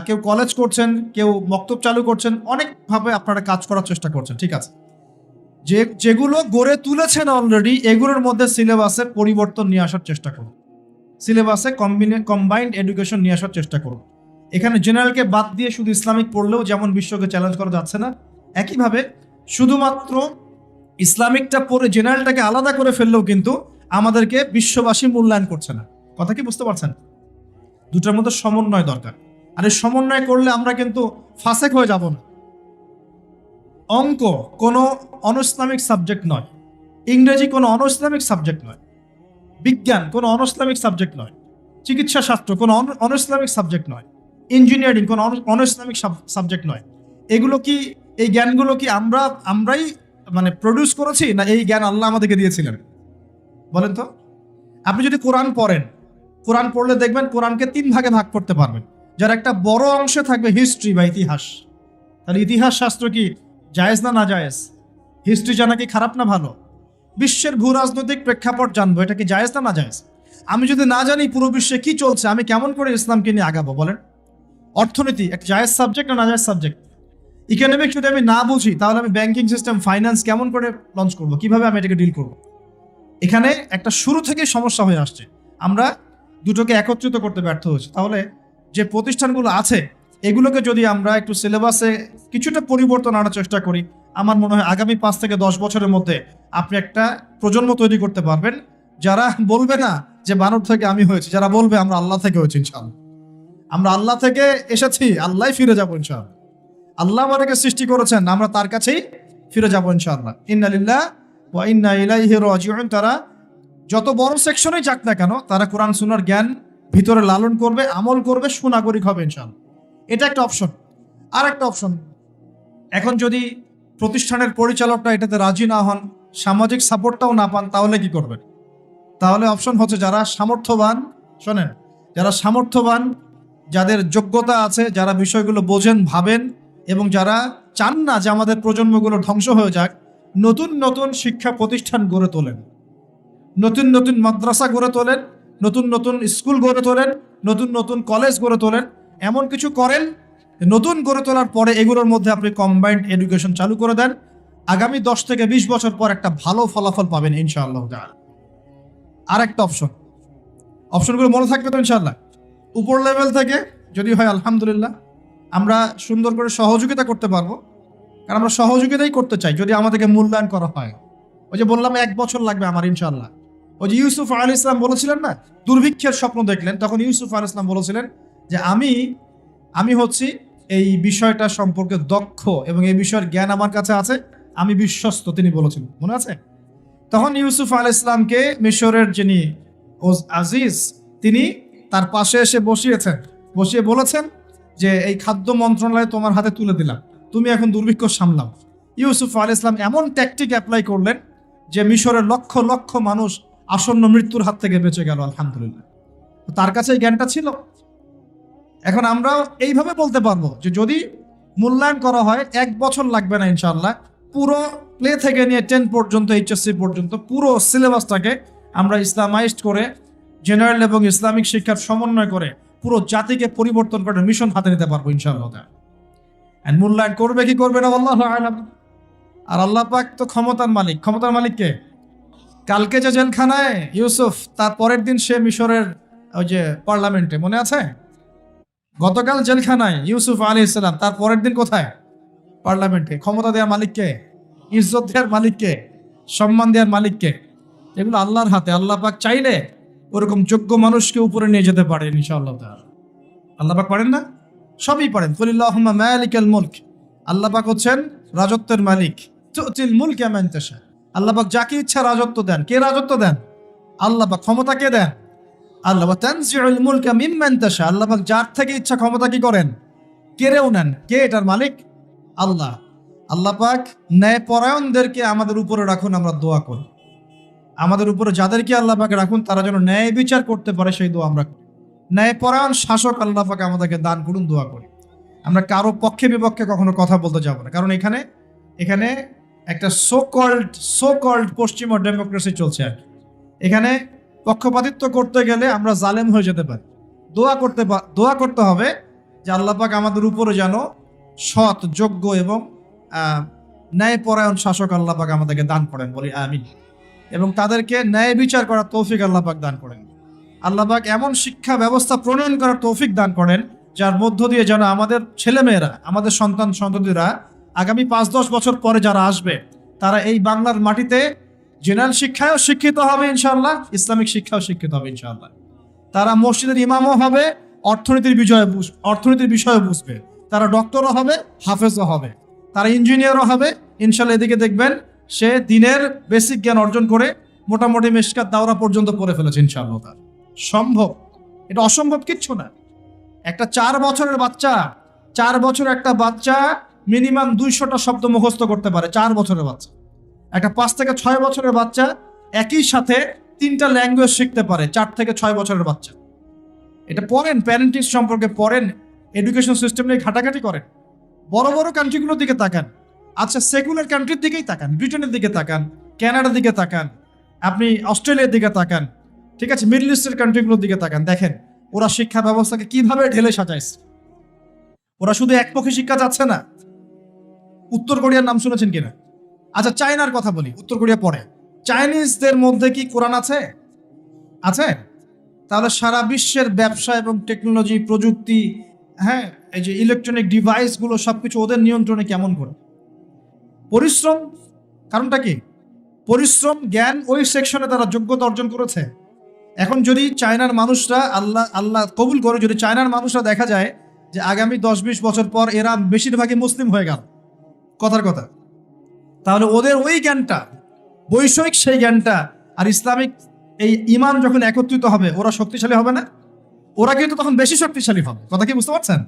কেউ কলেজ করছেন, কেউ মক্তব চালু করছেন, অনেকভাবে আপনারা কাজ করার চেষ্টা করছেন, ঠিক আছে। যেগুলো গড়ে তুলেছেন অলরেডি, এগুলোর মধ্যে সিলেবাসের পরিবর্তন নিয়ে আসার চেষ্টা করুন। সিলেবাসে কম্বাইন্ড এডুকেশন নিয়ে আসার চেষ্টা করুন। এখানে জেনারেলকে বাদ দিয়ে শুধু ইসলামিক পড়লেও যেমন বিশ্বকে চ্যালেঞ্জ করা যাচ্ছে না, একইভাবে শুধুমাত্র ইসলামিকটা পড়ে জেনারেলটাকে আলাদা করে ফেললেও কিন্তু আমাদেরকে বিশ্ববাসী মূল্যায়ন করছে না। কথা কি বুঝতে পারছেন? দুটার মধ্যে সমন্বয় দরকার। আর এই সমন্বয় করলে আমরা কিন্তু ফাসেক হয়ে যাব না। অঙ্ক কোনো অনইসলামিক সাবজেক্ট নয়, ইংরেজি কোনো অনইসলামিক সাবজেক্ট নয়, বিজ্ঞান কোনো অনইসলামিক সাবজেক্ট নয়, চিকিৎসা শাস্ত্র কোনো অনইসলামিক সাবজেক্ট নয়, ইঞ্জিনিয়ারিং কোনো অনইসলামিক সাবজেক্ট নয়। এগুলো কি, এই জ্ঞানগুলো কি আমরাই মানে প্রডিউস করেছি, না এই জ্ঞান আল্লাহ আমাদেরকে দিয়েছিলেন? বলেন তো। আপনি যদি কোরআন পড়লে দেখবেন কোরআনকে 3 ভাগে ভাগ করতে পারবেন, যার একটা বড় অংশে থাকবে হিস্ট্রি বা ইতিহাস। তাহলে ইতিহাস শাস্ত্র কি জায়েজ না জায়েজ? হিস্ট্রি জানা কি খারাপ না ভালো? বিশ্বের ভূ রাজনৈতিক প্রেক্ষাপট জানবো, এটা কি জায়েজ না জায়েজ? আমি যদি না জানি পুরো বিশ্বে কি চলছে, আমি কেমন করে ইসলামকে নিয়ে আগাবো বলেন? অর্থনীতি একটা জায়েজ সাবজেক্ট না জায়েজ সাবজেক্ট? ইকোনমিক্স যদি আমি না বুঝি তাহলে আমি ব্যাংকিং সিস্টেম, ফাইন্যান্স কেমন করে লঞ্চ করবো, কিভাবে আমি এটাকে ডিল করবো? এখানে একটা শুরু থেকে সমস্যা হয়ে আসছে। আমরা দুটোকে একত্রিত করতে ব্যর্থ হয়েছি। তাহলে যে প্রতিষ্ঠানগুলো আছে এগুলোকে যদি আমরা একটু সিলেবাসে কিছুটা পরিবর্তন আনার চেষ্টা করি, আমার মনে হয় আগামী 5 থেকে 10 বছরের মধ্যে আপনি একটা প্রজন্ম তৈরি করতে পারবেন যারা বলবে না যে বানর থেকে আমি হয়েছি, যারা বলবে আমরা আল্লাহ থেকে হয়েছি ইনশাআল্লাহ, আমরা আল্লাহ থেকে এসেছি, আল্লাহ ফিরে যাবো ইনশাআল্লাহ, আল্লাহ আমাদেরকে সৃষ্টি করেছেন, আমরা তার কাছেই ফিরে যাবো ইনশাআল্লাহ। ইন্না লিল্লাহি ওয়া ইন্না ইলাইহি রাজিউন। তারা যত বড় সেকশনে যাক না কেন, তারা কোরআন সুন্নাহর জ্ঞান ভিতরে লালন করবে, আমল করবে, সুনাগরিক হবে ইনশাআল্লাহ। এটা একটা অপশন। আর একটা অপশন, এখন যদি প্রতিষ্ঠানের পরিচালকরা এটাতে রাজি না হন, সামাজিক সাপোর্টটাও না পান, তাহলে কি করবেন? তাহলে অপশন হচ্ছে যারা সামর্থ্যবান, শোনেন, যারা সামর্থ্যবান, যাদের যোগ্যতা আছে, যারা বিষয়গুলো বোঝেন, ভাবেন এবং যারা চান না যে আমাদের প্রজন্মগুলো ধ্বংস হয়ে যাক, নতুন নতুন শিক্ষা প্রতিষ্ঠান গড়ে তোলেন, নতুন নতুন মাদ্রাসা গড়ে তোলেন, নতুন নতুন স্কুল গড়ে তোলেন, নতুন নতুন কলেজ গড়ে তোলেন, এমন কিছু করেন। নতুন গড়ে তোলার পরে এগুলোর মধ্যে আপনি কম্বাইন্ড এডুকেশন চালু করে দেন, আগামী 10 থেকে 20 বছর পর একটা ভালো ফলাফল পাবেন ইনশাআল্লাহ। আর একটা অপশনগুলো মনে থাকবে তো ইনশাআল্লাহ। উপর লেভেল থেকে যদি হয় আলহামদুলিল্লাহ, আমরা সুন্দর করে সহযোগিতা করতে পারবো, কারণ আমরা সহযোগিতাই করতে চাই যদি আমাদেরকে মূল্যায়ন করা হয়। ওই যে বললাম 1 বছর লাগবে আমার ইনশাআল্লাহ। ওই যে ইউসুফ আলাইহিস সালাম বলেছিলেন না, দুর্ভিক্ষের স্বপ্ন দেখলেন, তখন ইউসুফ আলাইহিস সালাম বলেছিলেন যে আমি হচ্ছি এই বিষয়টা সম্পর্কে দক্ষ এবং এই বিষয়ের জ্ঞান আমার কাছে আছে, আমি বিশ্বস্ত, তিনি বলেছেন, মনে আছে? তখন ইউসুফ আলাইহিস সালামকে মিশরের যিনি আজিজ, তিনি তার পাশে এসে বসিয়ে বলেছেন যে এই খাদ্য মন্ত্রণালয় তোমার হাতে তুলে দিলাম, তুমি এখন দুর্ভিক্ষ সামলাও। ইউসুফ আলাইহিস সালাম এমন ট্যাকটিক অ্যাপ্লাই করলেন যে মিশরের লক্ষ লক্ষ মানুষ আসন্ন মৃত্যুর হাত থেকে বেঁচে গেল, আলহামদুলিল্লাহ। তার কাছে এই জ্ঞানটা ছিল। এখন আমরাও এইভাবে বলতে পারবো যে যদি মূল্যায়ন করা হয় 1 বছর লাগবে না ইনশাআল্লাহ, পুরো প্লে থেকে নিয়ে 10 পর্যন্ত, এইচএসসি পর্যন্ত পুরো সিলেবাসটাকে আমরা ইসলামাইজড করে, জেনারেল এবং ইসলামিক শিক্ষার সমন্বয় করে পুরো জাতিকে পরিবর্তন করে মিশন হাতে নিতে পারবো ইনশাআল্লাহ। এন্ড মূল্যায়ন করবে কি করবে না আল্লাহু আ'লাম। আর আল্লাহ পাক তো ক্ষমতার মালিক কে? কালকে যে জেলখানায় ইউসুফ, তার পরের দিন সে মিশরের ওই যে পার্লামেন্টে, মনে আছে? গতকাল জেলখানায় ইউসুফ আলাইহিস সালাম, তার পরের দিন কোথায়? পার্লামেন্টে। ক্ষমতা দেওয়ার মালিককে, ইজ্জত দেওয়ার মালিককে, সম্মান দেওয়ার মালিককে? এগুলো আল্লাহর হাতে। আল্লাহ পাক চাইলে ওরকম যোগ্য মানুষকে উপরে নিয়ে যেতে পারেন ইনশাআল্লাহ তাআলা। আল্লাহ পাক পারেন না? সবই পারেন। কুলিল্লাহুম্মা মালিকাল মুলক, আল্লাহ পাক হচ্ছেন রাজত্বের মালিক। তুতিল মুলকা মান তাশা, আল্লাহ পাক যাকে ইচ্ছা রাজত্ব দেন। কে রাজত্ব দেন? আল্লাহ পাক। ক্ষমতা কে দেন? আল্লাহ। ওয়া তানজিউল মুলকা মিম্মান তাশা, আল্লাহ পাক যার থেকে ইচ্ছা ক্ষমতা কি করেন? কেড়েও নেন। কে এটার মালিক? আল্লাহ। আল্লাহ পাক ন্যায়পরায়ণদেরকে আমাদের উপরে রাখুন, আমরা দোয়া করি। আমাদের উপরে যাদেরকে আল্লাহ পাক রাখুন তারা যেন ন্যায় বিচার করতে পারে, সেই দোয়া আমরা করি। ন্যায়পরায়ণ শাসক আল্লাহ পাক আমাদেরকে দান করুন, দোয়া করি। আমরা কারো পক্ষে বিপক্ষে কখনো কথা বলতে যাব না, কারণ এখানে একটা সো কল্ড পশ্চিমা ডেমোক্রেসি চলছে আর কি। এখানে পক্ষপাতিত্ব করতে গেলে আমরা জালেম হয়ে যেতে পারি। দোয়া করতে হবে যে আল্লাহ পাক আমাদের উপরে যেন সৎ, যোগ্য এবং ন্যায়পরায়ণ শাসক আল্লাহ পাক আমাদেরকে দান করেন, বলি আমিন। এবং তাদেরকে ন্যায় বিচার করার তৌফিক আল্লাহ পাক দান করেন। আল্লাহ পাক এমন শিক্ষা ব্যবস্থা প্রণয়ন করার তৌফিক দান করেন যার মধ্য দিয়ে যেন আমাদের ছেলেমেয়েরা, আমাদের সন্ততিরা আগামী 5-10 বছর পরে যারা আসবে, তারা এই বাংলার মাটিতে জেনারেল শিক্ষায়ও শিক্ষিত হবে ইনশাআল্লাহ, ইসলামিক শিক্ষাও শিক্ষিত হবে ইনশাআল্লাহ। তারা মসজিদের ইমামও হবে, অর্থনীতির বিষয়ে বুঝবে। তারা ডক্টরও হবে, হাফেজও হবে, তারা ইঞ্জিনিয়ারও হবে ইনশাআল্লাহ। এদিকে দেখবেন সে দিনের বেসিক জ্ঞান অর্জন করে মোটামুটি মিশকাত দাওরা পর্যন্ত পড়ে ফেলেছে ইনশাআল্লাহ। তার সম্ভব, এটা অসম্ভব কিচ্ছু না। একটা 4 বছরের বাচ্চা মিনিমাম 200টা শব্দ মুখস্থ করতে পারে। 4 বছরের বাচ্চা। একটা 5 থেকে 6 বছরের বাচ্চা একই সাথে 3টা ল্যাঙ্গুয়েজ শিখতে পারে। 4 থেকে 6 বছরের বাচ্চা। এটা পড়েন, প্যারেন্টিং সম্পর্কে পড়েন, এডুকেশন সিস্টেম নিয়ে ঘাটাঘাটি করেন। বড় বড় কান্ট্রিগুলোর দিকে তাকান, আচ্ছা সেকুলার কান্ট্রির দিকেই তাকান, ব্রিটেনের দিকে তাকান, কানাডার দিকে তাকান, আপনি অস্ট্রেলিয়ার দিকে তাকান, ঠিক আছে, মিডল ইস্টের কান্ট্রিগুলোর দিকে তাকান, দেখেন ওরা শিক্ষা ব্যবস্থাকে কিভাবে ঢেলে সাজাইছে। ওরা শুধু একপক্ষী শিক্ষা চাচ্ছে না। উত্তর কোরিয়ার নাম শুনেছেন কিনা? আচ্ছা চায়নার কথা বলি, উত্তর কোরিয়া পরে। চাইনিজদের মধ্যে কি কোরআন আছে? তাহলে সারা বিশ্বের ব্যবসা এবং টেকনোলজি, প্রযুক্তি, হ্যাঁ, এই যে ইলেকট্রনিক ডিভাইস গুলো সবকিছু ওদের নিয়ন্ত্রণে কেমন করে? পরিশ্রম। কারণটা কি? পরিশ্রম, জ্ঞান, ওই সেকশনে তারা যোগ্যতা অর্জন করেছে। এখন যদি চায়নার মানুষরা, আল্লাহ কবুল করে, যদি চায়নার মানুষরা দেখা যায় যে আগামী 10-20 বছর পর এরা বেশিরভাগই মুসলিম হয়ে গেল, কথার কথা, তাহলে ওদের ওই জ্ঞানটা, বৈষয়িক সেই জ্ঞানটা আর ইসলামিক এই ঈমান যখন একত্রিত হবে, ওরা শক্তিশালী হবে না? ওরা কিন্তু তখন বেশি শক্তিশালী হবে। কথা কি বুঝতে পারছেন?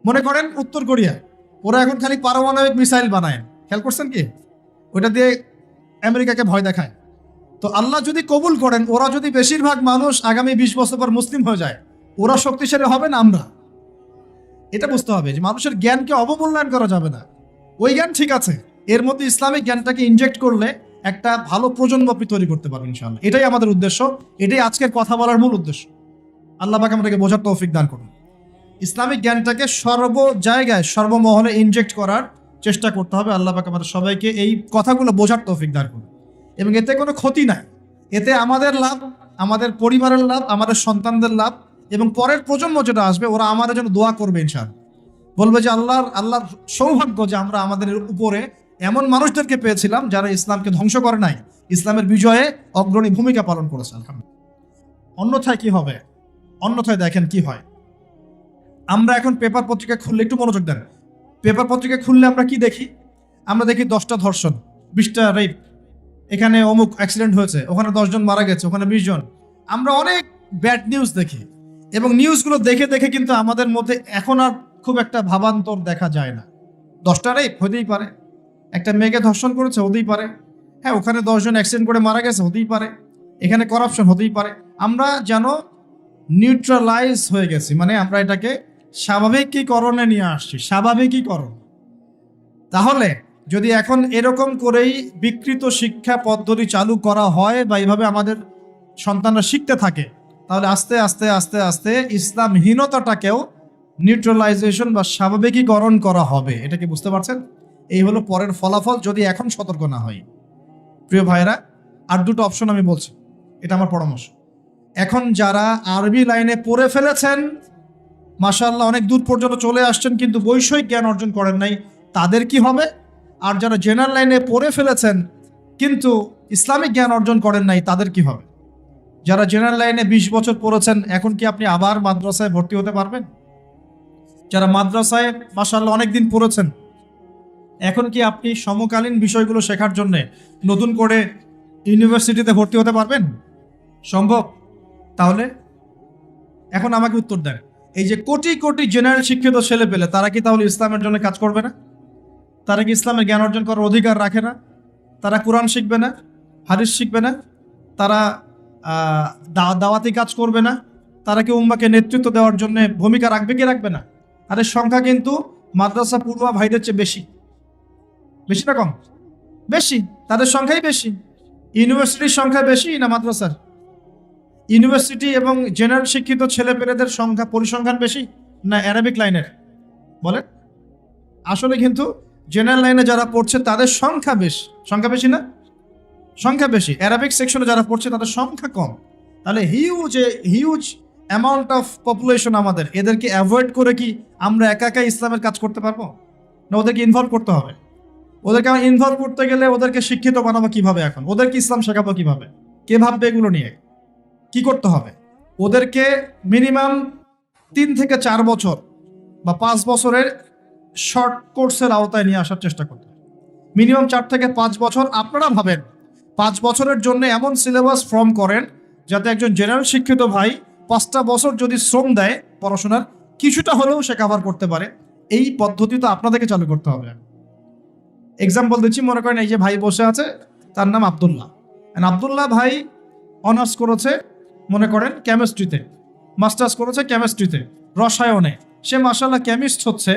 মনে করেন উত্তর কোরিয়া, ওরা এখন খালি পারমাণবিক মিসাইল বানায়, খেয়াল করছেন কি? ওইটা দিয়ে আমেরিকাকে ভয় দেখায়। তো আল্লাহ যদি কবুল করেন, ওরা যদি বেশিরভাগ মানুষ আগামী 20 বছর পর মুসলিম হয়ে যায়, ওরা শক্তিশালী হবে না আমরা? এটা বুঝতে হবে যে মানুষের জ্ঞানকে অবমূল্যায়ন করা যাবে না। ওই জ্ঞান ঠিক আছে, এর মধ্যে ইসলামিক জ্ঞানটাকে ইনজেক্ট করলে একটা ভালো প্রজন্ম আপনি তৈরি করতে পারবেন ইনশাআল্লাহ। এটাই আমাদের উদ্দেশ্য, এটাই আজকের কথা বলার মূল উদ্দেশ্য। আল্লাহ পাক আমাদেরকে বোঝার তৌফিক দান করুন। ইসলামিক জ্ঞানটাকে সর্ব জায়গায়, সর্বমহলে ইনজেক্ট করার চেষ্টা করতে হবে। আল্লাহ পাক আমাদের সবাইকে এই কথাগুলো বোঝার তৌফিক দান করুন। এবং এতে কোনো ক্ষতি নাই, এতে আমাদের লাভ, আমাদের পরিবারের লাভ, আমাদের সন্তানদের লাভ, এবং পরের প্রজন্ম যেটা আসবে ওরা আমাদের জন্য দোয়া করবে ইনশাআল্লাহ। বলবে যে আল্লাহর সৌভাগ্য যে আমরা আমাদের উপরে এমন মানুষদেরকে পেয়েছিলাম যারা ইসলামকে ধ্বংস করে নাই, ইসলামের বিজয়ে অগ্রণী ভূমিকা পালন করেছে। অন্যথায় কি হবে? অন্যথায় দেখেন কি হয়। আমরা এখন পেপার পত্রিকা খুললে, একটু মনোযোগ দেন, পেপার পত্রিকা খুললে আমরা কি দেখি? আমরা দেখি 10টা ধর্ষণ, 20টা রেপ, এখানে অমুক অ্যাক্সিডেন্ট হয়েছে, ওখানে 10 জন মারা গেছে, ওখানে 20 জন। আমরা অনেক ব্যাড নিউজ দেখি, এবং নিউজগুলো দেখে দেখে কিন্তু আমাদের মধ্যে এখন আর খুব একটা ভাবান্তর দেখা যায় না। 10টা রেপ হতেই পারে, একটা মেয়েকে ধর্ষণ করেছে, হতেই পারে, হ্যাঁ ওখানে 10 জন অ্যাক্সিডেন্ট করে মারা গেছে, হতেই পারে, এখানে করাপশন হতেই পারে। আমরা যেন নিউট্রালাইজ হয়ে গেছি, মানে আমরা এটাকে স্বাভাবিকীকরণে নিয়ে আসছি, স্বাভাবিকীকরণ। তাহলে যদি এখন এরকম করেই বিকৃত শিক্ষা পদ্ধতি চালু করা হয় বা এইভাবে আমাদের সন্তানরা শিখতে থাকে, তাহলে আস্তে আস্তে আস্তে আস্তে ইসলামহীনতাটাকেও নিউট্রালাইজেশন বা স্বাভাবিকীকরণ করা হবে। এটা কি বুঝতে পারছেন? এই হলো পরের ফলাফল যদি এখন সতর্ক না হয়। প্রিয় ভাইরা, আর দুটো অপশন আমি বলছি, এটা আমার পরামর্শ। এখন যারা আরবি লাইনে পড়ে ফেলেছেন, মাশাআল্লাহ অনেক দূর পর্যন্ত চলে আসছেন, কিন্তু বৈষয়িক জ্ঞান অর্জন করেন নাই, তাদের কি হবে? আর যারা জেনারেল লাইনে পড়ে ফেলেছেন কিন্তু ইসলামিক জ্ঞান অর্জন করেন নাই, তাদের কি হবে? যারা জেনারেল লাইনে 20 বছর পড়েছেন, এখন কি আপনি আবার মাদ্রাসায় ভর্তি হতে পারবেন? যারা মাদ্রাসায় মাশাআল্লাহ অনেকদিন পড়েছেন, এখন কি আপনি সমকালীন বিষয়গুলো শেখার জন্য নতুন করে ইউনিভার্সিটিতে ভর্তি হতে পারবেন? সম্ভব? তাহলে এখন আমাকে উত্তর দেন, এই যে কোটি কোটি জেনারেল শিক্ষিত ছেলে পেলে, তারা কি তাহলে ইসলামের জন্য কাজ করবে না? তারা কি ইসলামের জ্ঞান অর্জন করার অধিকার রাখে না? তারা কোরআন শিখবে না? হাদিস শিখবে না? তারা দাওয়াতি কাজ করবে না? তারা কি উম্মাকে নেতৃত্ব দেওয়ার জন্য ভূমিকা রাখবে কি রাখবে না? তাদের সংখ্যা কিন্তু মাদ্রাসা পড়ুয়া ভাইদের চেয়ে বেশি। বেশি না কম? বেশি, তাদের সংখ্যাই বেশি। ইউনিভার্সিটির সংখ্যা বেশি না মাদ্রাসার? ইউনিভার্সিটি এবং জেনারেল শিক্ষিত ছেলে পেলেদের সংখ্যা পরিসংখ্যান বেশি না অ্যারাবিক লাইনের? বলেন। আসলে কিন্তু জেনারেল লাইনে যারা পড়ছে তাদের সংখ্যা বেশি। সংখ্যা বেশি না? সংখ্যা বেশি। অ্যারাবিক সেকশনে যারা পড়ছে তাদের সংখ্যা কম। তাহলে হিউজ অ্যামাউন্ট অফ পপুলেশন আমাদের, এদেরকে অ্যাভয়েড করে কি আমরা একা একা ইসলামের কাজ করতে পারবো? না ওদেরকে ইনভলভ করতে হবে? ওদেরকে ইনভলভ করতে গেলে ওদেরকে শিক্ষিত বানাবো কিভাবে? এখন ওদেরকে ইসলাম শেখাবো কিভাবে? কে ভাববে এগুলো নিয়ে? কি করতে হবে? ওদেরকে মিনিমাম 3 থেকে 4 বছর বা 5 বছরের শর্ট কোর্সের আওতায় নিয়ে আসার চেষ্টা করতে হবে। মিনিমাম 4 থেকে 5 বছর। আপনারা ভাবেন 5 বছরের জন্য এমন সিলেবাস ফর্ম করেন যাতে একজন জেনারেল শিক্ষিত ভাই 5টা বছর যদি শ্রম দেয় পড়াশোনার, কিছুটা হলেও সে কভার করতে পারে। এই পদ্ধতি তো আপনাদেরকে চালু করতে হবে। এক্সাম্পল দিচ্ছি, মনে করেন এই যে ভাই বসে আছে, তার নাম আব্দুল্লাহ। আব্দুল্লাহ ভাই অনার্স করেছে মনে করেন কেমিস্ট্রিতে, মাস্টার্স করেছে কেমিস্ট্রিতে, রসায়নে। সে মাশাআল্লাহ কেমিস্ট হচ্ছে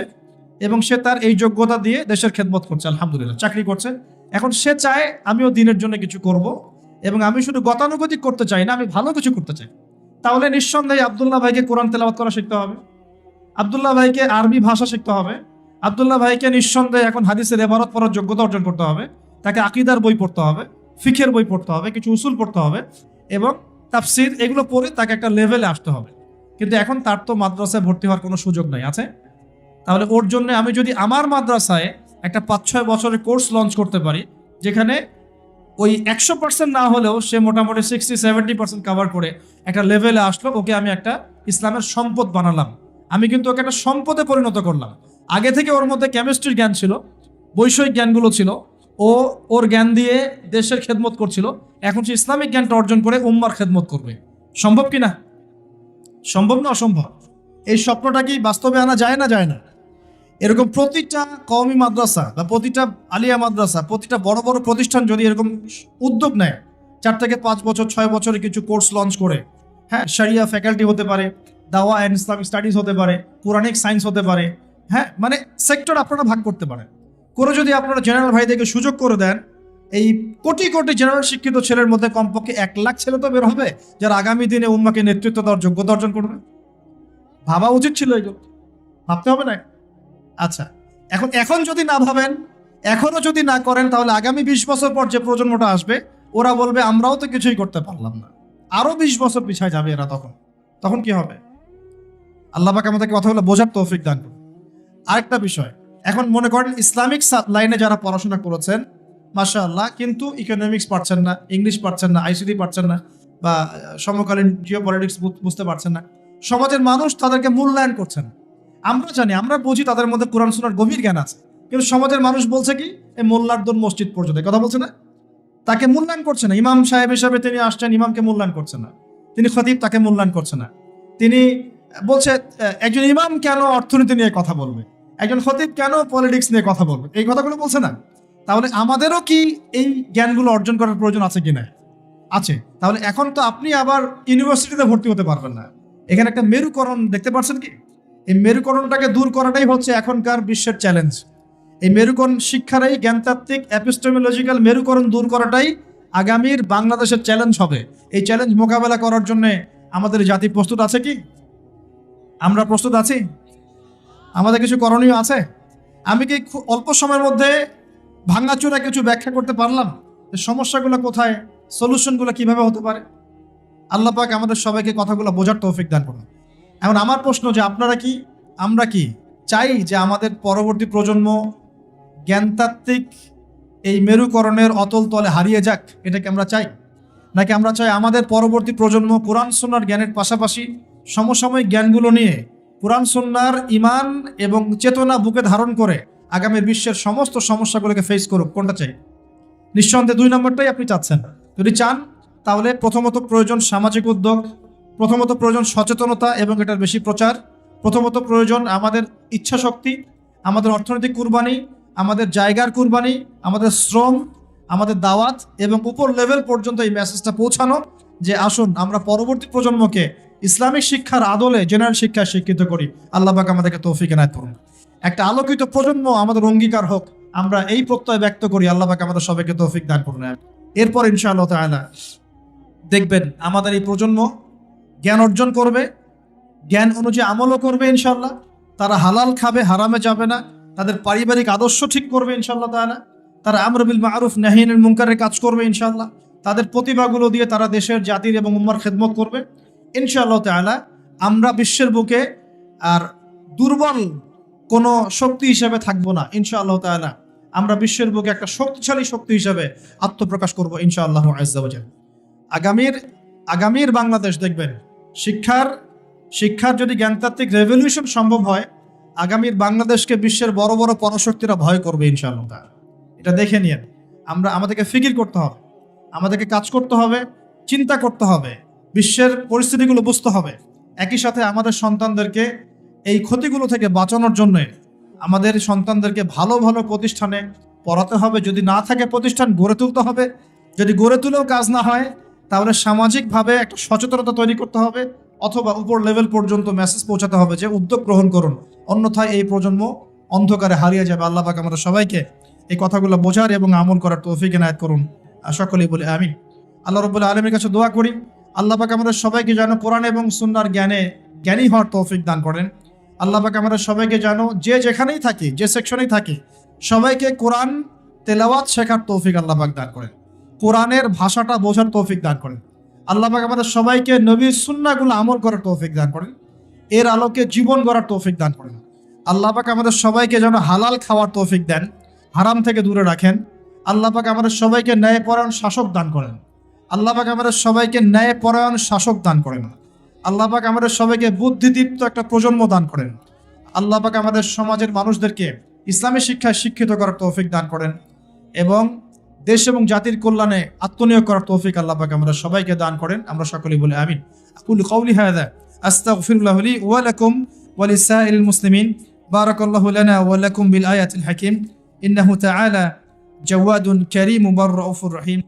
এবং সে তার এই যোগ্যতা দিয়ে দেশের খেদমত করছে, আলহামদুলিল্লাহ, চাকরি করছে। এখন সে চায় আমিও দিনের জন্য কিছু করব, এবং আমি শুধু গতানুগতিক করতে চাই না, আমি ভালো কিছু করতে চাই। তাহলে নিঃসন্দেহে আব্দুল্লাহ ভাইকে কোরআন তেলাওয়াত করা শিখতে হবে, আব্দুল্লাহ ভাইকে আরবি ভাষা শিখতে হবে, আব্দুল্লাহ ভাইকে নিঃসন্দেহে এখন হাদিসের ইবারত পড়ার যোগ্যতা অর্জন করতে হবে, তাকে আকীদার বই পড়তে হবে, ফিকহের বই পড়তে হবে, কিছু উসুল পড়তে হবে এবং তাফসীর, এগুলো পড়ে তাকে একটা লেভেলে আসতে হবে। কিন্তু এখন তার তো মাদ্রাসায় ভর্তি হওয়ার কোনো সুযোগ নাই, আছে? তাহলে ওর জন্য আমি যদি আমার মাদ্রাসায় একটা 5-6 বছরের কোর্স লঞ্চ করতে পারি, যেখানে ওই 100% না হলেও সে মোটামুটি 60-70% কভার করে একটা লেভেলে আসলো, ওকে আমি একটা ইসলামের সম্পদ বানালাম। আমি কিন্তু ওকে একটা সম্পদে পরিণত করলাম। আগে থেকে ওর মধ্যে কেমিস্ট্রির জ্ঞান ছিল, বৈষয়িক জ্ঞানগুলো ছিল, ও ওর জ্ঞান দিয়ে দেশের খেদমত করছিল। এখন সে ইসলামিক জ্ঞানটা অর্জন করে উম্মার খেদমত করবে। সম্ভব কি না? সম্ভব না অসম্ভব? এই স্বপ্নটা কি বাস্তবে আনা যায় না যায় না? এরকম প্রতিটা কওমি মাদ্রাসা বা প্রতিটা আলিয়া মাদ্রাসা, প্রতিটা বড় বড় প্রতিষ্ঠান যদি এরকম উদ্যোগ নেয়, 4 থেকে 5 বছর 6 বছরে কিছু কোর্স লঞ্চ করে, হ্যাঁ, শরিয়া ফ্যাকাল্টি হতে পারে, দাওয়া অ্যান্ড ইসলামিক স্টাডিজ হতে পারে, কোরআনিক সায়েন্স হতে পারে, হ্যাঁ, মানে সেক্টর আপনারা ভাগ করতে পারেন করে যদি আপনারা জেনারেল ভাইদেরকে সুযোগ করে দেন, এই কোটি কোটি জেনারেল শিক্ষিত ছেলের মধ্যে কমপক্ষে 1 লাখ ছেলে তো বের হবে যারা আগামী দিনে উম্মাকে নেতৃত্ব দেওয়ার যোগ্যতা অর্জন করবে। ভাবা উচিত ছিল, এগুলো ভাবতে হবে না? আচ্ছা, এখন যদি না ভাবেন, এখনো যদি না করেন, তাহলে আগামী 20 বছর পর যে প্রজন্মটা আসবে, ওরা বলবে আমরাও তো কিছুই করতে পারলাম না। আরো 20 বছর পিছায় যাবে এরা। তখন কি হবে? আল্লাহ পাক আমাদেরকে কথাগুলো বোঝার তৌফিক দান করুন। আরেকটা বিষয়, এখন মনে করেন ইসলামিক লাইনে যারা পড়াশোনা করেছেন মাশাআল্লাহ, কিন্তু ইকোনমিক্স পারছেন না, ইংলিশ পারছেন না, আইসিটি পারছেন না, বা সমকালীন জিওপলিটিক্স বুঝতে পারছেন না, সমাজের মানুষ তাদেরকে মূল্যায়ন করছেন। আমরা জানি, আমরা বুঝি তাদের মধ্যে কোরআন সুন্নাহর গভীর জ্ঞান আছে, কিন্তু সমাজের মানুষ বলছে কি, এই মোল্লার দোন মসজিদ পর্যন্ত, কথা বলছে না, তাকে মূল্যায়ন করছে না। ইমাম সাহেব হিসাবে তিনি আসছেন, ইমামকে মূল্যায়ন করছে না। তিনি খতিব, তাকে মূল্যায়ন করছে না। তিনি বলছে একজন ইমাম কেন অর্থনীতি নিয়ে কথা বলবে, একজন খতিব কেন পলিটিক্স নিয়ে কথা বলবে, এই কথাগুলো বলছে না। তাহলে আমাদেরও কি এই জ্ঞানগুলো অর্জন করার প্রয়োজন আছে কিনা? আছে। তাহলে এখন তো আপনি আবার ইউনিভার্সিটিতে ভর্তি হতে পারবেন না। এখানে একটা মেরুকরণ দেখতে পাচ্ছেন কি? এই মেরুকরণটাকে দূর করাটাই হচ্ছে এখনকার বিশ্বের চ্যালেঞ্জ। এই মেরুকরণ শিক্ষার, এই জ্ঞানতাত্ত্বিক এপিস্টেমোলজিক্যাল মেরুকরণ দূর করাটাই আগামীর বাংলাদেশের চ্যালেঞ্জ হবে। এই চ্যালেঞ্জ মোকাবেলা করার জন্য আমাদের জাতি প্রস্তুত আছে কি? আমরা প্রস্তুত আছি? আমাদের কিছু করণীয় আছে? আমি কি খুব অল্প সময়ের মধ্যে ভাঙাচোরা কিছু ব্যাখ্যা করতে পারলাম যে সমস্যাগুলো কোথায়, সলিউশনগুলো কিভাবে হতে পারে? আল্লাহ পাক আমাদের সবাইকে কথাগুলো বোঝার তৌফিক দান করুন। এখন আমার প্রশ্ন যে আপনারা কি, আমরা কি চাই যে আমাদের পরবর্তী প্রজন্ম জ্ঞানতাত্ত্বিক এই মেরুকরণের অতল তলে হারিয়ে যাক? এটা কি আমরা চাই? নাকি আমরা চাই আমাদের পরবর্তী প্রজন্ম কোরআন সুন্নাহর জ্ঞানের পাশাপাশি সমসাময়িক জ্ঞানগুলো নিয়ে কোরআন সুন্নাহর ঈমান এবং চেতনা বুকে ধারণ করে আগামী বিশ্বের সমস্ত সমস্যাগুলোকে ফেস করুক? কোনটা চাই? নিঃসন্দেহে 2 নম্বরটাই আপনি চাচ্ছেন। যদি চান তাহলে প্রথমত প্রয়োজন সামাজিক উদ্যোগ, প্রথমত প্রয়োজন সচেতনতা এবং এটার বেশি প্রচার, প্রথমত প্রয়োজন আমাদের ইচ্ছা শক্তি, আমাদের অর্থনৈতিক কুরবানি, আমাদের জায়গার কুরবানি, আমাদের শ্রম, আমাদের দাওয়াত এবং উপর লেভেল পর্যন্ত এই মেসেজটা পৌঁছানো যে আসুন আমরা পরবর্তী প্রজন্মকে ইসলামিক শিক্ষার আদলে জেনারেল শিক্ষায় শিক্ষিত করি। আল্লাহ পাক আমাদেরকে তৌফিক এনায়েত করুন। একটা আলোকিত প্রজন্ম আমাদের অঙ্গীকার হোক, আমরা এই প্রত্যয় ব্যক্ত করি। আল্লাহ পাক আমাদের সবাইকে তৌফিক দান করুন। এরপর ইনশাআল্লাহ তাআলা দেখবেন আমাদের এই প্রজন্ম জ্ঞান অর্জন করবে, জ্ঞান অনুযায়ী আমলও করবে ইনশাআল্লাহ। তারা হালাল খাবে, হারামে যাবে না। তাদের পারিবারিক আদর্শ ঠিক করবে ইনশাআল্লাহ তাআলা। তারা আমর বিল মারুফ নাহি আনিল মুনকারের কাজ করবে ইনশাআল্লাহ। তাদের প্রতিভাগুলো দিয়ে তারা দেশের, জাতির এবং উম্মার খেদমত করবে ইনশাআল্লাহ তাআলা। আমরা বিশ্বের বুকে আর দুর্বল কোনো শক্তি হিসেবে থাকবো না ইনশাআল্লাহ তাআলা। আমরা বিশ্বের বুকে একটা শক্তিশালী শক্তি হিসেবে আত্মপ্রকাশ করব ইনশাআল্লাহ আযজা ওয়া জাল। আগামীর বাংলাদেশ দেখবেন শিক্ষার যদি জ্ঞানতাত্ত্বিক রেভলিউশন সম্ভব হয়, আগামীর বাংলাদেশকে বিশ্বের বড় বড় পরাশক্তিরা ভয় করবে ইনশাআল্লাহ তাআলা। এটা দেখে নিন। আমাদেরকে ফিকির করতে হবে, আমাদেরকে কাজ করতে হবে, চিন্তা করতে হবে, বিশ্বের পরিস্থিতিগুলো বুঝতে হবে। একই সাথে আমাদের সন্তানদেরকে এই ক্ষতিগুলো থেকে বাঁচানোর জন্য আমাদের সন্তানদেরকে ভালো ভালো প্রতিষ্ঠানে পড়াতে হবে। যদি না থাকে প্রতিষ্ঠান, গড়ে তুলতে হবে। যদি গড়ে তুলেও কাজ না হয় তাহলে সামাজিকভাবে একটা সচেতনতা তৈরি করতে হবে, অথবা উপর লেভেল পর্যন্ত মেসেজ পৌঁছাতে হবে যে উদ্যোগ গ্রহণ করুন, অন্যথায় এই প্রজন্ম অন্ধকারে হারিয়ে যাবে। আল্লাহ পাক আমাদের সবাইকে এই কথাগুলো বোঝার এবং আমল করার তৌফিক এনায়েত করুন। সকলেই বলে আমিন। আল্লাহ রাব্বুল আলামিনের কাছে দোয়া করি আল্লাহ পাক আমাদের সবাইকে যেন কোরআন এবং সুন্নাহর জ্ঞানী হওয়ার তৌফিক দান করেন। আল্লাহ পাক আমাদের সবাইকে যেন যে যেখানেই থাকি, যে সেকশনেই থাকি, সবাইকে কোরআন তেলাওয়াত শেখার তৌফিক আল্লাহ পাক দান করেন। কোরআনের ভাষাটা বোঝার তৌফিক দান করেন। আল্লাহ পাক আমাদের সবাইকে নবীর সুন্নাহগুলো আমল করার তৌফিক দান করেন, এর আলোকে জীবন গড়ার তৌফিক দান করেন। আল্লাহ পাক আমাদের সবাইকে যেন হালাল খাওয়ার তৌফিক দেন, হারাম থেকে দূরে রাখেন। আল্লাহ পাক আমাদের সবাইকে ন্যায়পরায়ণ শাসক দান করেন। আল্লাহ পাক আমাদের সবাইকে ন্যায়পরায়ণ শাসক দান করেন। আল্লাহ পাক আমাদের সবাইকে বুদ্ধিদীপ্ত একটা প্রজন্ম দান করেন। আল্লাহ পাক আমাদের সমাজের মানুষদেরকে ইসলামী শিক্ষায় শিক্ষিত করার তৌফিক দান করেন এবং দেশ এবং জাতির কল্যাণে আত্মনিয়োগ করার তৌফিক আল্লাহ পাক আমাদের সবাইকে দান করেন। আমরা সকলেই বলি আমিন। আকুলু কওলি হাযা আস্তাগফিরুল্লাহ লি ওয়া লাকুম ওয়া লিসাইরিল মুসলিমিন। বারাকাল্লাহু লানা ওয়া লাকুম বিল আয়াতিল হাকিম। ইন্নাহু তাআলা জাওয়াদুন কারীমুর রাউফুর রহিম।